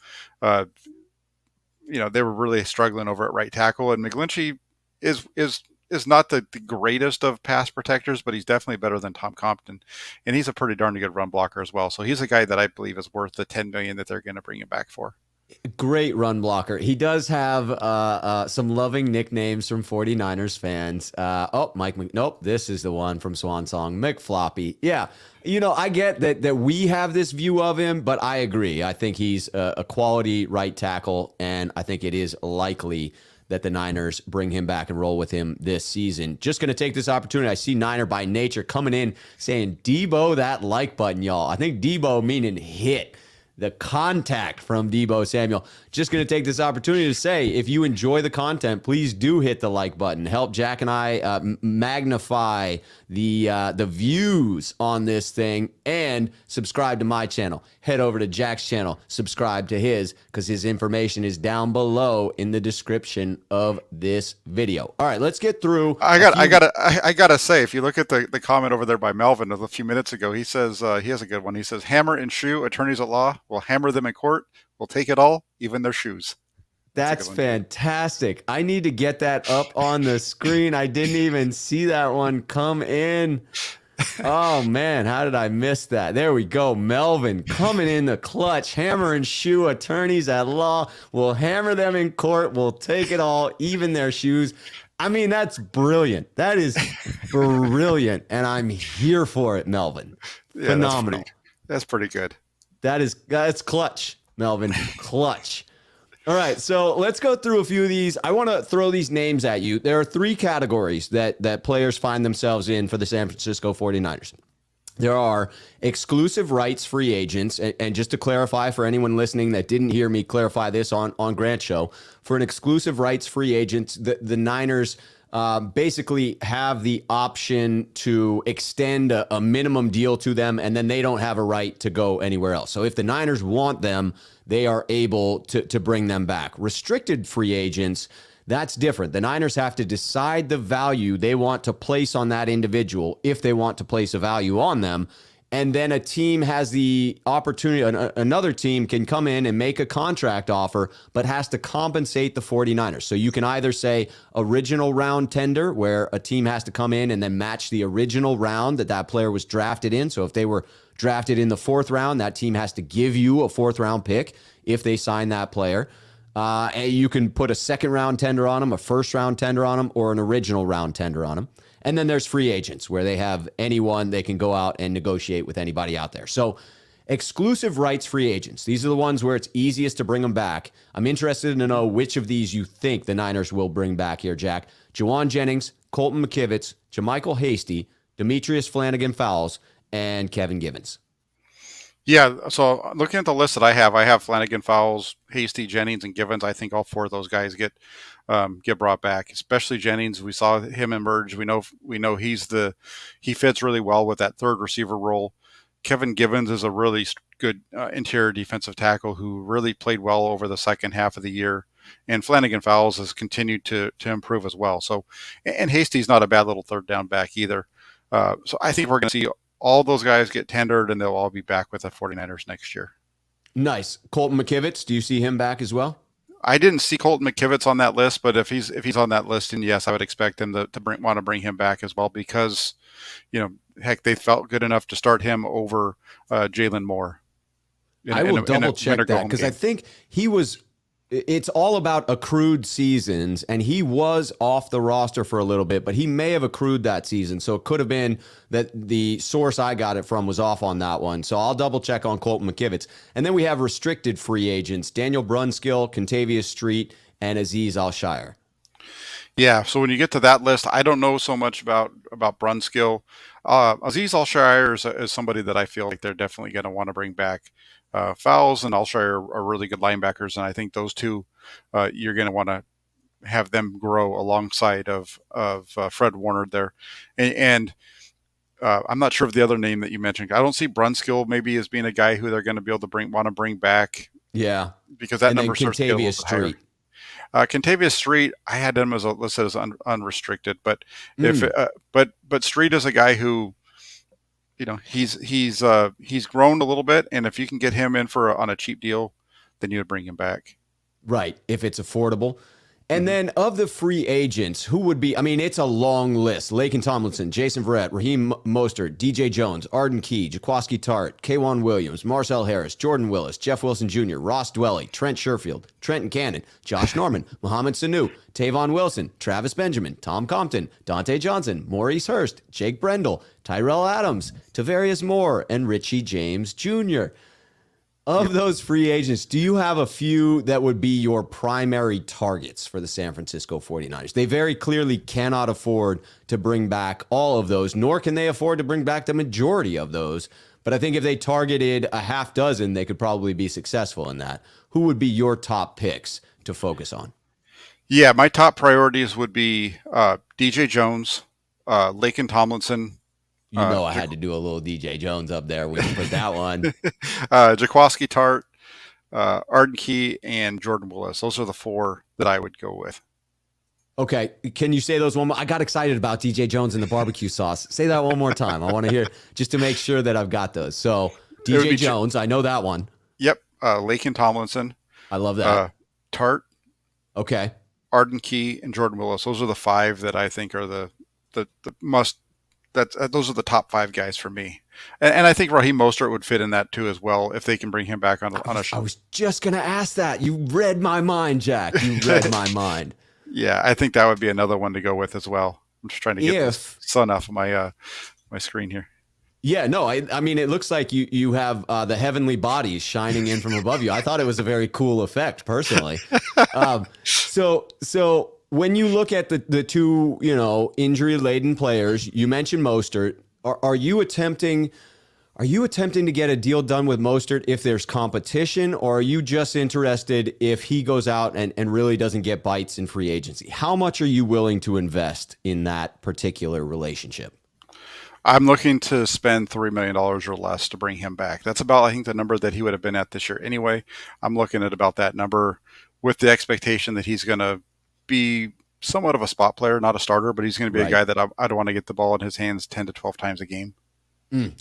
Speaker 2: they were really struggling over at right tackle. And McGlinchey is not the greatest of pass protectors, but he's definitely better than Tom Compton, and he's a pretty darn good run blocker as well. So he's a guy that I believe is worth the $10 million that they're going to bring him back for.
Speaker 1: Great run blocker. He does have some loving nicknames from 49ers fans. Nope, this is the one from Swan Song, McFloppy. Yeah, I get that we have this view of him, but I agree. I think he's a quality right tackle, and I think it is likely that the Niners bring him back and roll with him this season. Just going to take this opportunity. I see Niner by Nature coming in saying, Debo that like button, y'all. I think Debo meaning hit. The contact from Bosa Samuel. Just going to take this opportunity to say, if you enjoy the content, please do hit the like button. Help Jack and I magnify the views on this thing, and subscribe to my channel. Head over to Jack's channel, subscribe to his, because his information is down below in the description of this video. All right, let's get through.
Speaker 2: I gotta say, if you look at the comment over there by Melvin a few minutes ago, he says he has a good one. He says, "Hammer and Schuh, attorneys at law, will hammer them in court. We'll take it all, even their shoes."
Speaker 1: That's fantastic. I need to get that up on the screen. I didn't even see that one come in. Oh, man, how did I miss that? There we go. Melvin coming in the clutch. Hammer and Schuh, attorneys at law. We'll hammer them in court. We'll take it all, even their shoes. I mean, that's brilliant. That is brilliant, and I'm here for it, Melvin. Yeah, phenomenal.
Speaker 2: That's pretty good.
Speaker 1: That's clutch, Melvin. Clutch. All right, so let's go through a few of these. I want to throw these names at you. There are 3 categories that players find themselves in for the San Francisco 49ers. There are exclusive rights free agents, and just to clarify for anyone listening that didn't hear me clarify this on Grant's show, for an exclusive rights free agent, the Niners basically have the option to extend a minimum deal to them, and then they don't have a right to go anywhere else. So if the Niners want them, they are able to bring them back. Restricted free agents, that's different. The Niners have to decide the value they want to place on that individual, if they want to place a value on them. And then a team has the opportunity, another team can come in and make a contract offer, but has to compensate the 49ers. So you can either say original round tender, where a team has to come in and then match the original round that player was drafted in. So if they were drafted in the 4th round, that team has to give you a 4th round pick if they sign that player. And you can put a 2nd round tender on them, a 1st round tender on them, or an original round tender on them. And then there's free agents, where they have anyone, they can go out and negotiate with anybody out there. So Exclusive rights free agents. These are the ones where it's easiest to bring them back. I'm interested to know which of these you think the Niners will bring back here, Jack. Juwan Jennings, Colton McKivitz, JaMychal Hasty, Demetrius Flanagan-Fowles, and Kevin Givens.
Speaker 2: Yeah, so looking at the list that I have Flanagan, Fowles, Hasty, Jennings, and Givens. I think all four of those guys get brought back. Especially Jennings, we saw him emerge. We know he fits really well with that third receiver role. Kevin Givens is a really good interior defensive tackle who really played well over the second half of the year, and Flanagan Fowles has continued to improve as well. So, and Hasty's not a bad little third down back either. So I think we're going to see all those guys get tendered, and they'll all be back with the 49ers next year.
Speaker 1: Nice. Colton McKivitz, do you see him back as well?
Speaker 2: I didn't see Colton McKivitz on that list, but if he's on that list, and yes, I would expect them to want to bring him back as well because, heck, they felt good enough to start him over Jalen Moore.
Speaker 1: I will double check that because I think it's all about accrued seasons, and he was off the roster for a little bit, but he may have accrued that season. So it could have been that the source I got it from was off on that one. So I'll double check on Colton McKivitz. And then we have restricted free agents, Daniel Brunskill, Contavious Street, and Azeez Al-Shire.
Speaker 2: Yeah, so when you get to that list, I don't know so much about Brunskill. Azeez Al-Shire is somebody that I feel like they're definitely going to want to bring back. Fowles and Al-Shire are really good linebackers, and I think those two, you're going to want to have them grow alongside of Fred Warner there. And I'm not sure of the other name that you mentioned. I don't see Brunskill maybe as being a guy who they're going to be able to want to bring back.
Speaker 1: Yeah,
Speaker 2: because that
Speaker 1: and
Speaker 2: number starts to get a little Street. Higher. Contavious Street, I had him as listed as unrestricted, but but Street is a guy who, he's grown a little bit, and if you can get him in on a cheap deal, then you would bring him back.
Speaker 1: Right, if it's affordable. And then of the free agents, who would be, it's a long list. Laken Tomlinson, Jason Verrett, Raheem Mostert, DJ Jones, Arden Key, Jaquaski Tart, K'Wan Williams, Marcel Harris, Jordan Willis, Jeff Wilson Jr., Ross Dwelly, Trent Sherfield, Trenton Cannon, Josh Norman, Mohamed Sanu, Tavon Wilson, Travis Benjamin, Tom Compton, Dante Johnson, Maurice Hurst, Jake Brendel, Tyrell Adams, Tavarius Moore, and Richie James Jr. Of those free agents, do you have a few that would be your primary targets for the San Francisco 49ers? They very clearly cannot afford to bring back all of those, nor can they afford to bring back the majority of those. But I think if they targeted a half dozen, they could probably be successful in that. Who would be your top picks to focus on?
Speaker 2: Yeah, my top priorities would be DJ Jones, Laken Tomlinson.
Speaker 1: I had to do a little DJ Jones up there when you put that one.
Speaker 2: Jaquaski Tart, Arden Key, and Jordan Willis. Those are the four that I would go with.
Speaker 1: Okay. Can you say those one more? I got excited about DJ Jones and the barbecue sauce. Say that one more time. I want to hear just to make sure that I've got those. So DJ Jones, I know that one.
Speaker 2: Yep. Laken Tomlinson.
Speaker 1: I love that.
Speaker 2: Tart.
Speaker 1: Okay.
Speaker 2: Arden Key and Jordan Willis. Those are the five that I think are the must. Those are the top five guys for me, and I think Raheem Mostert would fit in that too as well if they can bring him back on a show.
Speaker 1: I was just gonna ask that. You read my mind, Jack. You read my mind.
Speaker 2: Yeah, I think that would be another one to go with as well. I'm just trying to get the sun off of my screen here. Yeah,
Speaker 1: no, I mean it looks like you have the heavenly bodies shining in from above you. I thought it was a very cool effect, personally. So. When you look at the two, injury-laden players, you mentioned Mostert. Are you attempting to get a deal done with Mostert if there's competition, or are you just interested if he goes out and really doesn't get bites in free agency? How much are you willing to invest in that particular relationship?
Speaker 2: I'm looking to spend $3 million or less to bring him back. That's about, I think, the number that he would have been at this year anyway. I'm looking at about that number with the expectation that he's going to be somewhat of a spot player, not a starter, but he's going to be a guy that I'd want to get the ball in his hands 10 to 12 times a game.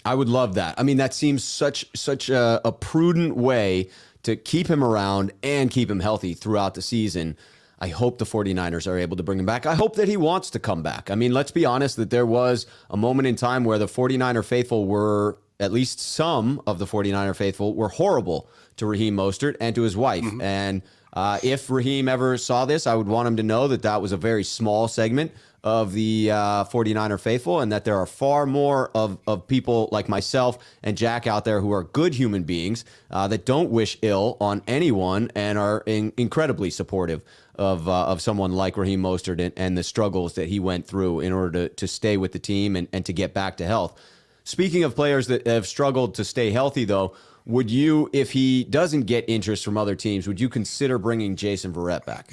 Speaker 1: I would love that. That seems such a prudent way to keep him around and keep him healthy throughout the season. I hope the 49ers are able to bring him back. I hope that he wants to come back. Let's be honest that there was a moment in time where the 49er faithful were, at least some of the 49er faithful, were horrible to Raheem Mostert and to his wife. And if Raheem ever saw this, I would want him to know that was a very small segment of the 49er faithful, and that there are far more of people like myself and Jack out there who are good human beings that don't wish ill on anyone and are incredibly supportive of someone like Raheem Mostert and the struggles that he went through in order to stay with the team and to get back to health. Speaking of players that have struggled to stay healthy, though, would you, if he doesn't get interest from other teams, would you consider bringing Jason Verrett back?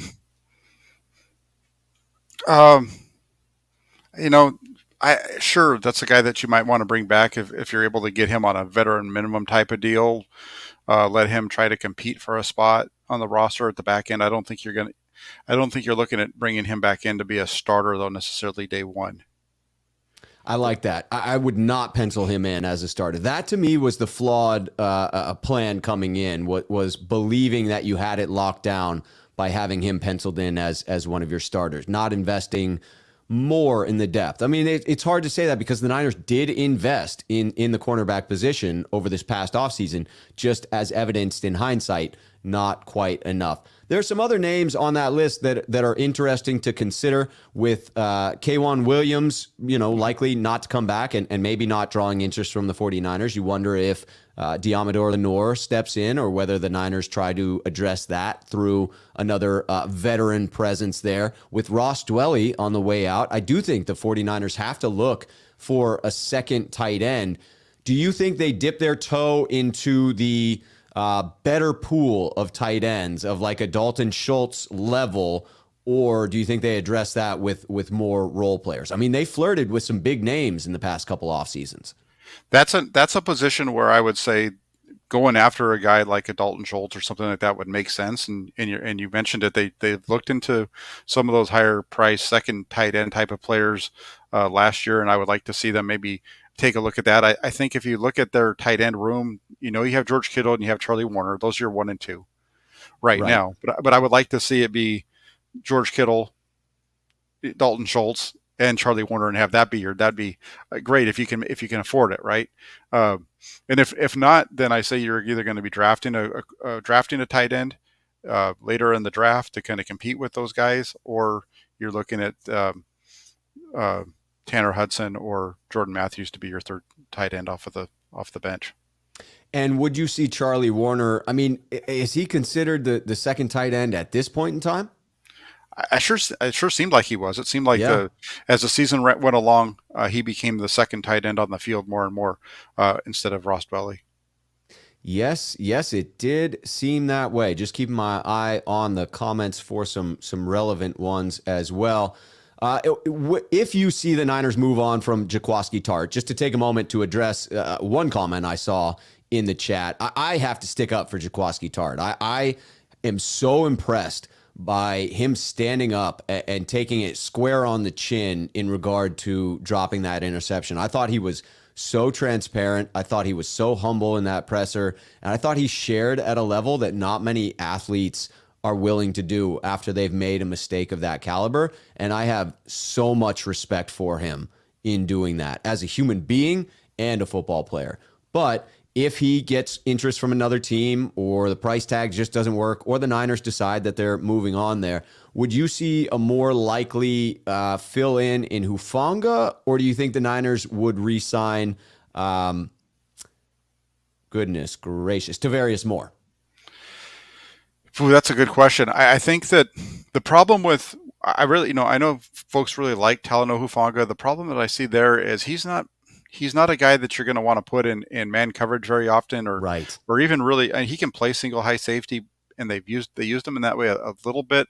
Speaker 2: Sure, that's a guy that you might want to bring back if you're able to get him on a veteran minimum type of deal. Let him try to compete for a spot on the roster at the back end. I don't think you're looking at bringing him back in to be a starter, though, necessarily day one.
Speaker 1: I like that. I would not pencil him in as a starter. That to me was the flawed plan coming in. What was believing that you had it locked down by having him penciled in as one of your starters, not investing more in the depth. I mean, it's hard to say that because the Niners did invest in the cornerback position over this past offseason, just as evidenced in hindsight, not quite enough. There are some other names on that list that are interesting to consider with K'Wan Williams, likely not to come back and maybe not drawing interest from the 49ers. You wonder if Diamador Lenore steps in or whether the Niners try to address that through another veteran presence there. With Ross Dwelley on the way out, I do think the 49ers have to look for a second tight end. Do you think they dip their toe into the better pool of tight ends of like a Dalton Schultz level, or do you think they address that with more role players? I mean, they flirted with some big names in the past couple off seasons.
Speaker 2: That's a position where I would say going after a guy like a Dalton Schultz or something like that would make sense. And you mentioned it. They've looked into some of those higher price second tight end type of players last year, and I would like to see them maybe take a look at that. I think if you look at their tight end room, you have George Kittle and you have Charlie Warner. Those are your 1 and 2 right now. But I would like to see it be George Kittle, Dalton Schultz, and Charlie Warner, and have that be that'd be great if you can afford it, right? And if not, then I say you're either going to be drafting a tight end later in the draft to kind of compete with those guys, or you're looking at Tanner Hudson or Jordan Matthews to be your third tight end off the bench.
Speaker 1: And would you see Charlie Warner? I mean, is he considered the second tight end at this point in time?
Speaker 2: It sure seemed like he was. It seemed like as the season went along, he became the second tight end on the field more and more instead of Ross Dwelley. Yes,
Speaker 1: it did seem that way. Just keeping my eye on the comments for some relevant ones as well. If you see the Niners move on from Jaquiski Tartt, just to take a moment to address one comment I saw in the chat, I have to stick up for Jaquiski Tartt. I am so impressed by him standing up and taking it square on the chin in regard to dropping that interception. I thought he was so transparent. I thought he was so humble in that presser. And I thought he shared at a level that not many athletes are willing to do after they've made a mistake of that caliber. And I have so much respect for him in doing that as a human being and a football player. But if he gets interest from another team or the price tag just doesn't work or the Niners decide that they're moving on there, would you see a more likely fill in Hufanga, or do you think the Niners would re-sign, goodness gracious, Tavarius Moore?
Speaker 2: Ooh, that's a good question. I think that the problem with, I know folks really like Talanoa Hufanga. The problem that I see there is he's not a guy that you're going to want to put in man coverage very often, or even really. And he can play single high safety, and they used him in that way a little bit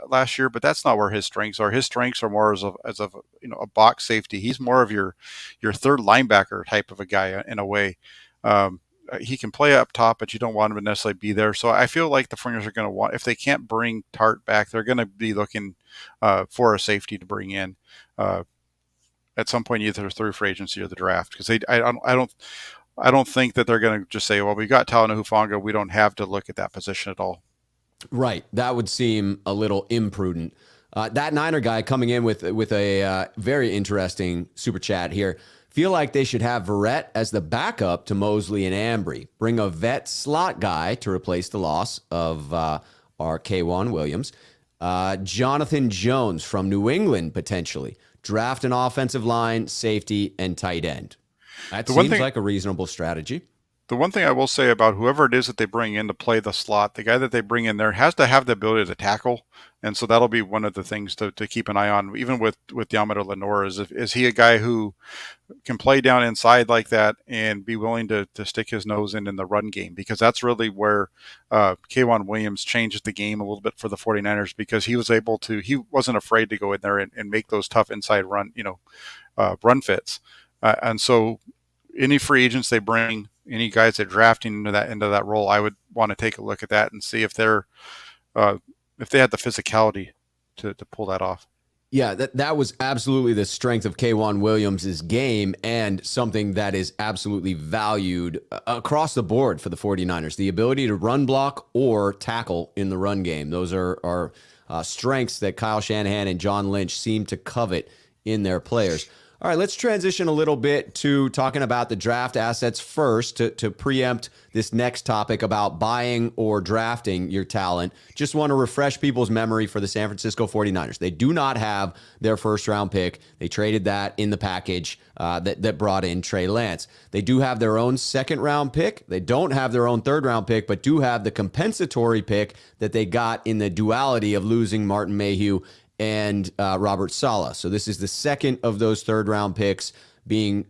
Speaker 2: last year. But that's not where his strengths are. His strengths are more as a box safety. He's more of your third linebacker type of a guy in a way. He can play up top, but you don't want him to necessarily be there. So I feel like the 49ers are going to want, if they can't bring Tartt back, they're going to be looking for a safety to bring in at some point, either through free agency or the draft. Because I don't think that they're going to just say, well, we got Talanoa Hufanga, we don't have to look at that position at all.
Speaker 1: Right. That would seem a little imprudent. That Niner guy coming in with a very interesting super chat here. Feel like they should have Verrett as the backup to Mosley and Ambry. Bring a vet slot guy to replace the loss of our K'Wan Williams. Jonathan Jones from New England, potentially. Draft an offensive line, safety, and tight end. That
Speaker 2: The one
Speaker 1: seems
Speaker 2: thing
Speaker 1: like a reasonable strategy.
Speaker 2: The one thing I will say about whoever it is that they bring in to play the slot, the guy that they bring in there has to have the ability to tackle, and so that'll be one of the things to keep an eye on. Even with Diamante Lenore, is he a guy who can play down inside like that and be willing to stick his nose in the run game? Because that's really where K'Wan Williams changed the game a little bit for the 49ers, because he wasn't afraid to go in there and make those tough inside run fits, and so any free agents they bring, any guys they're drafting into that role, I would want to take a look at that and see if if they had the physicality to pull that off.
Speaker 1: Yeah, that was absolutely the strength of K'Wan Williams' game, and something that is absolutely valued across the board for the 49ers. The ability to run block or tackle in the run game. Those are strengths that Kyle Shanahan and John Lynch seem to covet in their players. All right, let's transition a little bit to talking about the draft assets first to preempt this next topic about buying or drafting your talent. Just want to refresh people's memory for the San Francisco 49ers. They do not have their first-round pick. They traded that in the package that brought in Trey Lance. They do have their own second-round pick. They don't have their own third-round pick, but do have the compensatory pick that they got in the duality of losing Martin Mayhew and Robert Saleh. So this is the second of those third-round picks being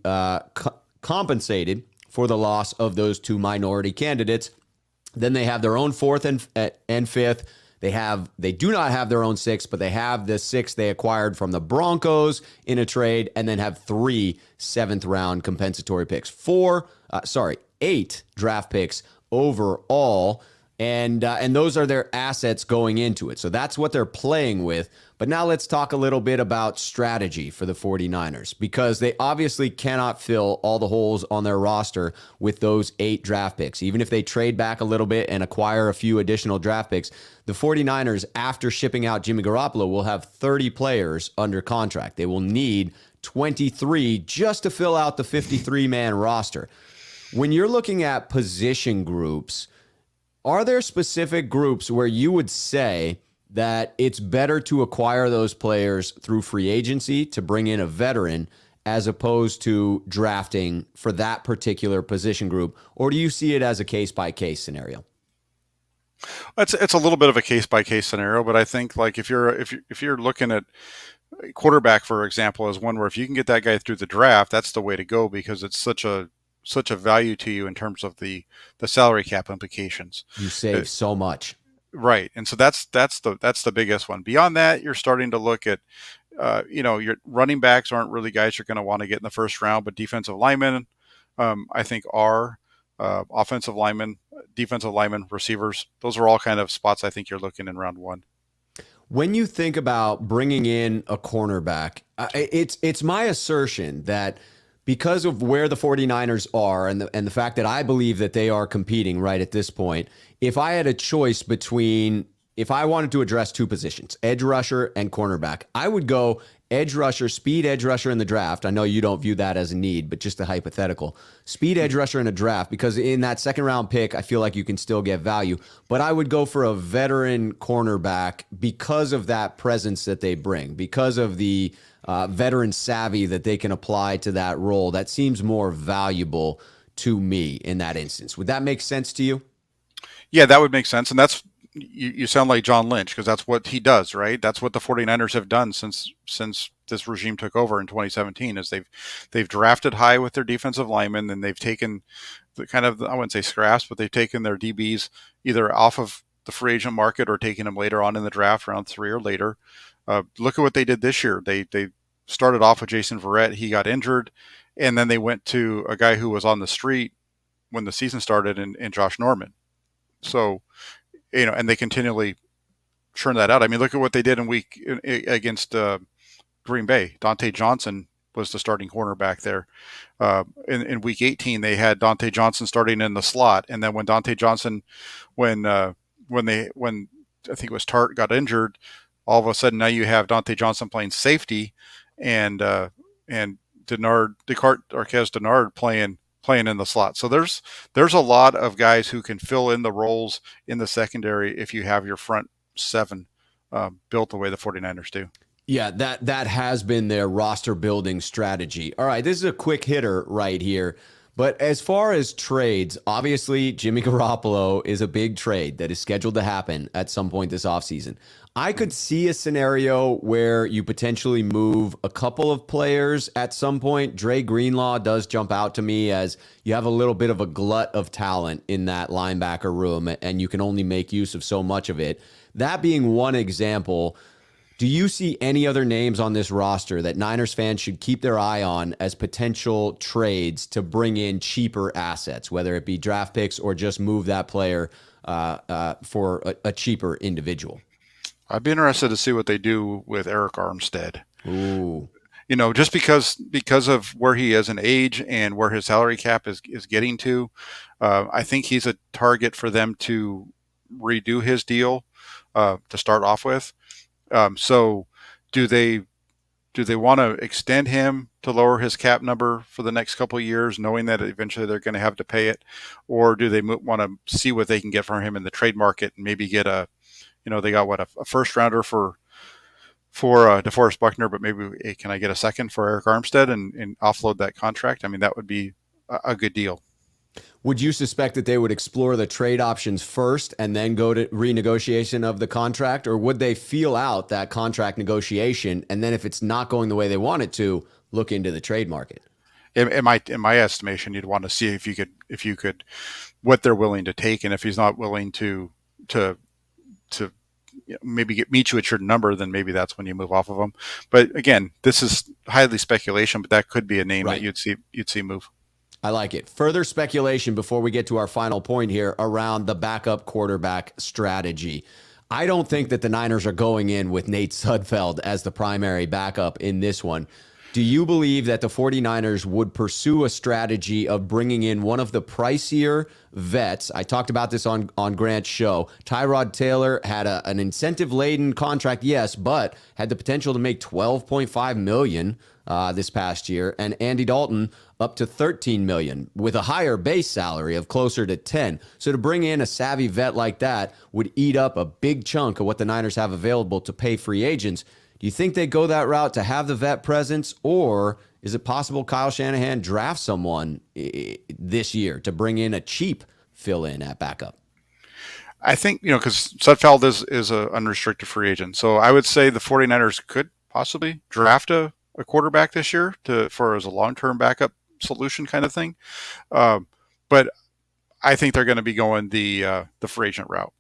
Speaker 1: compensated for the loss of those two minority candidates. Then they have their own fourth and fifth. They do not have their own sixth, but they have the sixth they acquired from the Broncos in a trade, and then have 3 seventh-round compensatory picks. 8 draft picks overall. And those are their assets going into it. So that's what they're playing with. But now let's talk a little bit about strategy for the 49ers, because they obviously cannot fill all the holes on their roster with those 8 draft picks. Even if they trade back a little bit and acquire a few additional draft picks, the 49ers, after shipping out Jimmy Garoppolo, will have 30 players under contract. They will need 23 just to fill out the 53-man roster. When you're looking at position groups, are there specific groups where you would say that it's better to acquire those players through free agency to bring in a veteran as opposed to drafting for that particular position group? Or do you see it as a case-by-case scenario?
Speaker 2: It's a little bit of a case-by-case scenario, but I think, like, if you're looking at quarterback, for example, as one where if you can get that guy through the draft, that's the way to go, because it's such a value to you in terms of the salary cap implications.
Speaker 1: You save so much.
Speaker 2: Right. And so that's the biggest one. Beyond that, you're starting to look at, your running backs aren't really guys you're going to want to get in the first round, but defensive linemen, I think are offensive linemen, defensive linemen, receivers. Those are all kind of spots I think you're looking in round 1.
Speaker 1: When you think about bringing in a cornerback, it's my assertion that because of where the 49ers are and the fact that I believe that they are competing right at this point, if I had a choice between, if I wanted to address 2 positions, edge rusher and cornerback, I would go edge rusher, speed edge rusher in the draft. I know you don't view that as a need, but just a hypothetical. Speed edge rusher in a draft, because in that second round pick, I feel like you can still get value. But I would go for a veteran cornerback because of that presence that they bring, because of the veteran savvy that they can apply to that role. That seems more valuable to me in that instance. Would that make sense to you?
Speaker 2: Yeah, that would make sense. And you sound like John Lynch, because that's what he does, right? That's what the 49ers have done since this regime took over in 2017, is they've drafted high with their defensive linemen, and they've taken the kind of, I wouldn't say scraps, but they've taken their DBs either off of the free agent market or taking them later on in the draft, round 3 or later. Look at what they did this year. They started off with Jason Verrett. He got injured, and then they went to a guy who was on the street when the season started in Josh Norman. So, and they continually churn that out. I mean, look at what they did against Green Bay. Dante Johnson was the starting cornerback there. In week 18, they had Dante Johnson starting in the slot, and then when Dante Johnson, when I think it was Tart got injured, all of a sudden now you have Dante Johnson playing safety, and Descartes Arquez Denard playing in the slot. So there's a lot of guys who can fill in the roles in the secondary if you have your front 7 built the way the 49ers do.
Speaker 1: Yeah, that has been their roster building strategy. All right, this is a quick hitter right here. But as far as trades, obviously Jimmy Garoppolo is a big trade that is scheduled to happen at some point this offseason. I could see a scenario where you potentially move a couple of players at some point. Dre Greenlaw does jump out to me as you have a little bit of a glut of talent in that linebacker room, and you can only make use of so much of it. That being one example, do you see any other names on this roster that Niners fans should keep their eye on as potential trades to bring in cheaper assets, whether it be draft picks or just move that player for a cheaper individual?
Speaker 2: I'd be interested to see what they do with Eric Armstead.
Speaker 1: Ooh.
Speaker 2: Just because of where he is in age and where his salary cap is getting to, I think he's a target for them to redo his deal to start off with. So do they want to extend him to lower his cap number for the next couple of years, knowing that eventually they're going to have to pay it? Or do they want to see what they can get from him in the trade market and maybe get they got a first rounder for DeForest Buckner, but maybe can I get a second for Eric Armstead and offload that contract? I mean, that would be a good deal.
Speaker 1: Would you suspect that they would explore the trade options first and then go to renegotiation of the contract? Or would they feel out that contract negotiation and then if it's not going the way they want it to, look into the trade market?
Speaker 2: In my estimation, you'd want to see if you could what they're willing to take, and if he's not willing to maybe meet you at your number, then maybe that's when you move off of them. But again, this is highly speculation, but that could be a name that you'd see move.
Speaker 1: I like it. Further speculation before we get to our final point here around the backup quarterback strategy. I don't think that the Niners are going in with Nate Sudfeld as the primary backup in this one. Do you believe that the 49ers would pursue a strategy of bringing in one of the pricier vets? I talked about this on Grant's show. Tyrod Taylor had an incentive-laden contract, yes, but had the potential to make $12.5 million this past year, and Andy Dalton up to $13 million with a higher base salary of closer to $10. So to bring in a savvy vet like that would eat up a big chunk of what the Niners have available to pay free agents. Do you think they go that route to have the vet presence, or is it possible Kyle Shanahan drafts someone this year to bring in a cheap fill-in at backup?
Speaker 2: I think, because Sudfeld is an unrestricted free agent. So I would say the 49ers could possibly draft a quarterback this year for as a long-term backup solution kind of thing. But I think they're going to be going the free agent route.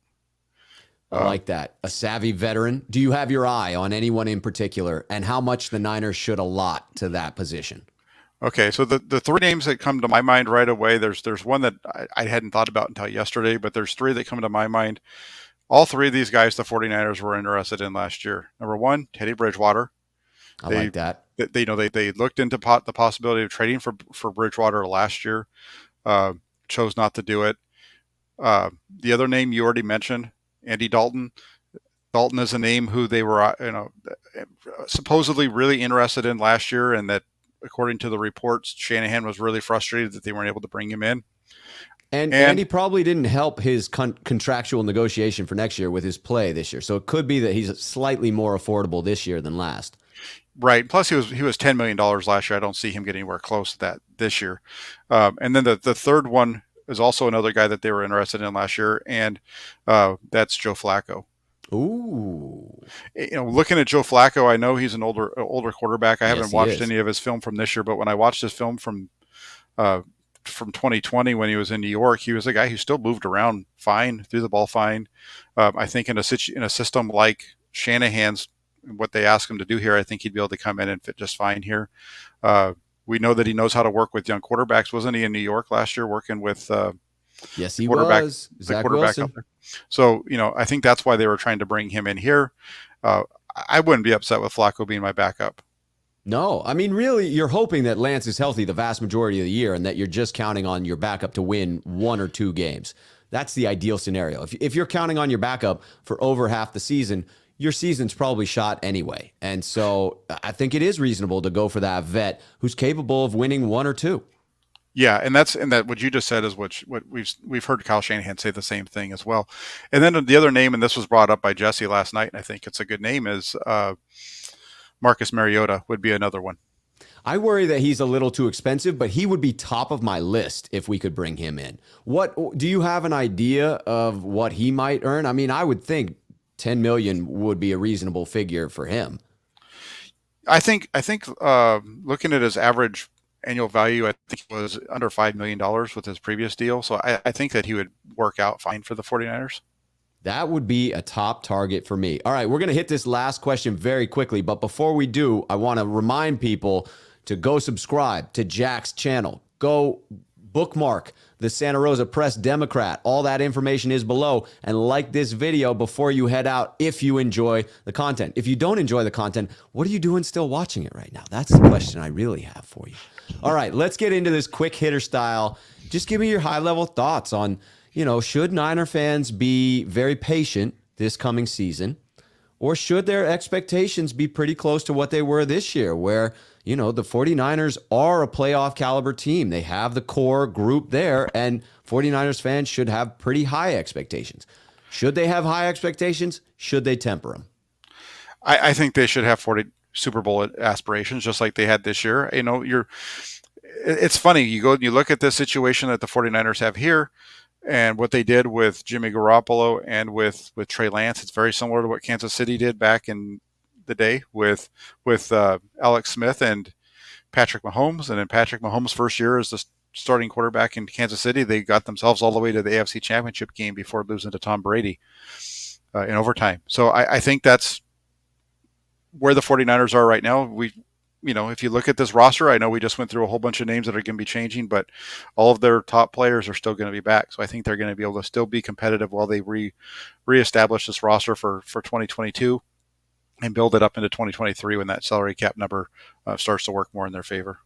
Speaker 1: I like that. A savvy veteran. Do you have your eye on anyone in particular, and how much the Niners should allot to that position?
Speaker 2: Okay, so the three names that come to my mind right away, there's one that I hadn't thought about until yesterday, but there's three that come to my mind. All three of these guys the 49ers were interested in last year. Number one, Teddy Bridgewater.
Speaker 1: I like that.
Speaker 2: They looked into the possibility of trading for Bridgewater last year, chose not to do it. The other name you already mentioned, Andy Dalton. Dalton is a name who they were, supposedly really interested in last year, and that, according to the reports, Shanahan was really frustrated that they weren't able to bring him in.
Speaker 1: And Andy probably didn't help his contractual negotiation for next year with his play this year. So it could be that he's slightly more affordable this year than last.
Speaker 2: Right. Plus, he was $10 million last year. I don't see him getting anywhere close to that this year. And then the third one is also another guy that they were interested in last year, and that's Joe Flacco.
Speaker 1: Ooh.
Speaker 2: Looking at Joe Flacco, I know he's an older quarterback. I haven't watched any of his film from this year, but when I watched his film from 2020 when he was in New York, he was a guy who still moved around fine, threw the ball fine. I think in a system like Shanahan's, what they ask him to do here, I think he'd be able to come in and fit just fine here. We know that he knows how to work with young quarterbacks. Wasn't he in New York last year working with
Speaker 1: yes, he was. Zach Wilson.
Speaker 2: Up there? So, I think that's why they were trying to bring him in here. I wouldn't be upset with Flacco being my backup.
Speaker 1: No, I mean, really, you're hoping that Lance is healthy the vast majority of the year and that you're just counting on your backup to win 1 or 2 games. That's the ideal scenario. If you're counting on your backup for over half the season, your season's probably shot anyway. And so I think it is reasonable to go for that vet who's capable of winning 1 or 2.
Speaker 2: Yeah, and that what you just said is what we've heard Kyle Shanahan say the same thing as well. And then the other name, and this was brought up by Jesse last night, and I think it's a good name, is Marcus Mariota would be another one.
Speaker 1: I worry that he's a little too expensive, but he would be top of my list if we could bring him in. What do you have an idea of what he might earn? I mean, I would think 10 million would be a reasonable figure for him.
Speaker 2: I think looking at his average annual value, I think it was under $5 million with his previous deal. So I think that he would work out fine for the 49ers.
Speaker 1: That would be a top target for me. All right, we're going to hit this last question very quickly. But before we do, I want to remind people to go subscribe to Jack's channel. Go bookmark the Santa Rosa Press Democrat. All that information is below. And like this video before you head out if you enjoy the content. If you don't enjoy the content, what are you doing still watching it right now? That's the question I really have for you. All right, let's get into this quick hitter style. Just give me your high-level thoughts on, should Niner fans be very patient this coming season? Or should their expectations be pretty close to what they were this year, where, the 49ers are a playoff caliber team. They have the core group there, and 49ers fans should have pretty high expectations. Should they have high expectations? Should they temper them?
Speaker 2: I think they should have 40 Super Bowl aspirations, just like they had this year. It's funny. You go and you look at this situation that the 49ers have here, and what they did with Jimmy Garoppolo and with Trey Lance. It's very similar to what Kansas City did back in the day with Alex Smith and Patrick Mahomes. And in Patrick Mahomes' first year as the starting quarterback in Kansas City, they got themselves all the way to the AFC Championship game before losing to Tom Brady in overtime. So I think that's where the 49ers are right now. If you look at this roster, I know we just went through a whole bunch of names that are going to be changing, but all of their top players are still going to be back. So I think they're going to be able to still be competitive while they reestablish this roster for 2022 and build it up into 2023 when that salary cap number starts to work more in their favor.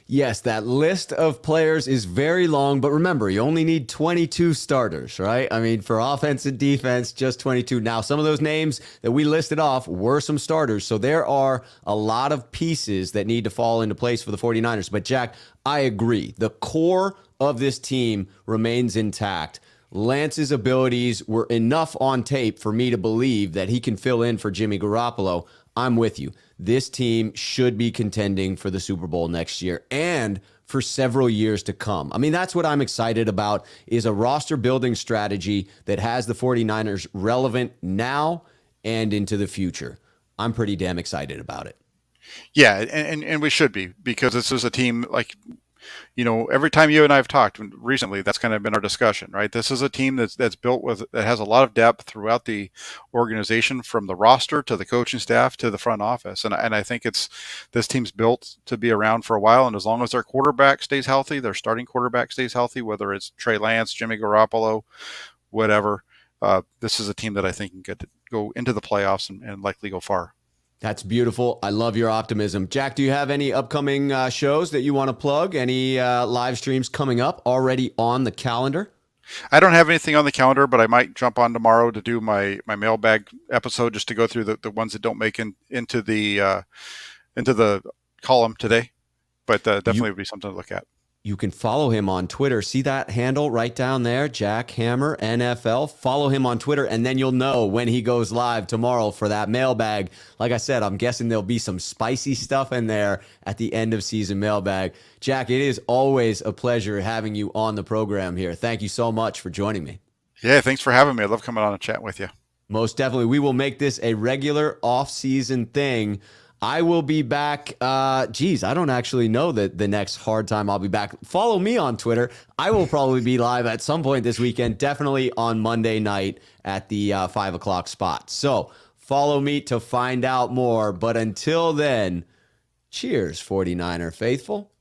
Speaker 1: Yes, that list of players is very long, but remember, you only need 22 starters, right? I mean, for offense and defense, just 22. Now, some of those names that we listed off were some starters, so there are a lot of pieces that need to fall into place for the 49ers. But, Jack, I agree. The core of this team remains intact. Lance's abilities were enough on tape for me to believe that he can fill in for Jimmy Garoppolo. I'm with you. This team should be contending for the Super Bowl next year and for several years to come. I mean, that's what I'm excited about, is a roster building strategy that has the 49ers relevant now and into the future. I'm pretty damn excited about it.
Speaker 2: Yeah, and we should be, because this is a team like, every time you and I have talked recently, that's kind of been our discussion, right? This is a team that's built that has a lot of depth throughout the organization, from the roster to the coaching staff to the front office. And I think this team's built to be around for a while. And as long as their quarterback stays healthy, their starting quarterback stays healthy, whether it's Trey Lance, Jimmy Garoppolo, whatever, this is a team that I think can go into the playoffs and likely go far.
Speaker 1: That's beautiful. I love your optimism. Jack, do you have any upcoming shows that you want to plug? Any live streams coming up already on the calendar?
Speaker 2: I don't have anything on the calendar, but I might jump on tomorrow to do my mailbag episode, just to go through the ones that don't make into the column today. But definitely would be something to look at.
Speaker 1: You can follow him on Twitter. See that handle right down there, Jack Hammer NFL. Follow him on Twitter, and then you'll know when he goes live tomorrow for that mailbag. Like I said, I'm guessing there'll be some spicy stuff in there at the end of season mailbag. Jack, it is always a pleasure having you on the program here. Thank you so much for joining me.
Speaker 2: Yeah, thanks for having me. I love coming on and chatting with you.
Speaker 1: Most definitely. We will make this a regular off-season thing. I will be back. I don't actually know the next hard time I'll be back. Follow me on Twitter. I will probably be live at some point this weekend, definitely on Monday night at the 5 o'clock spot. So follow me to find out more. But until then, cheers, 49er faithful.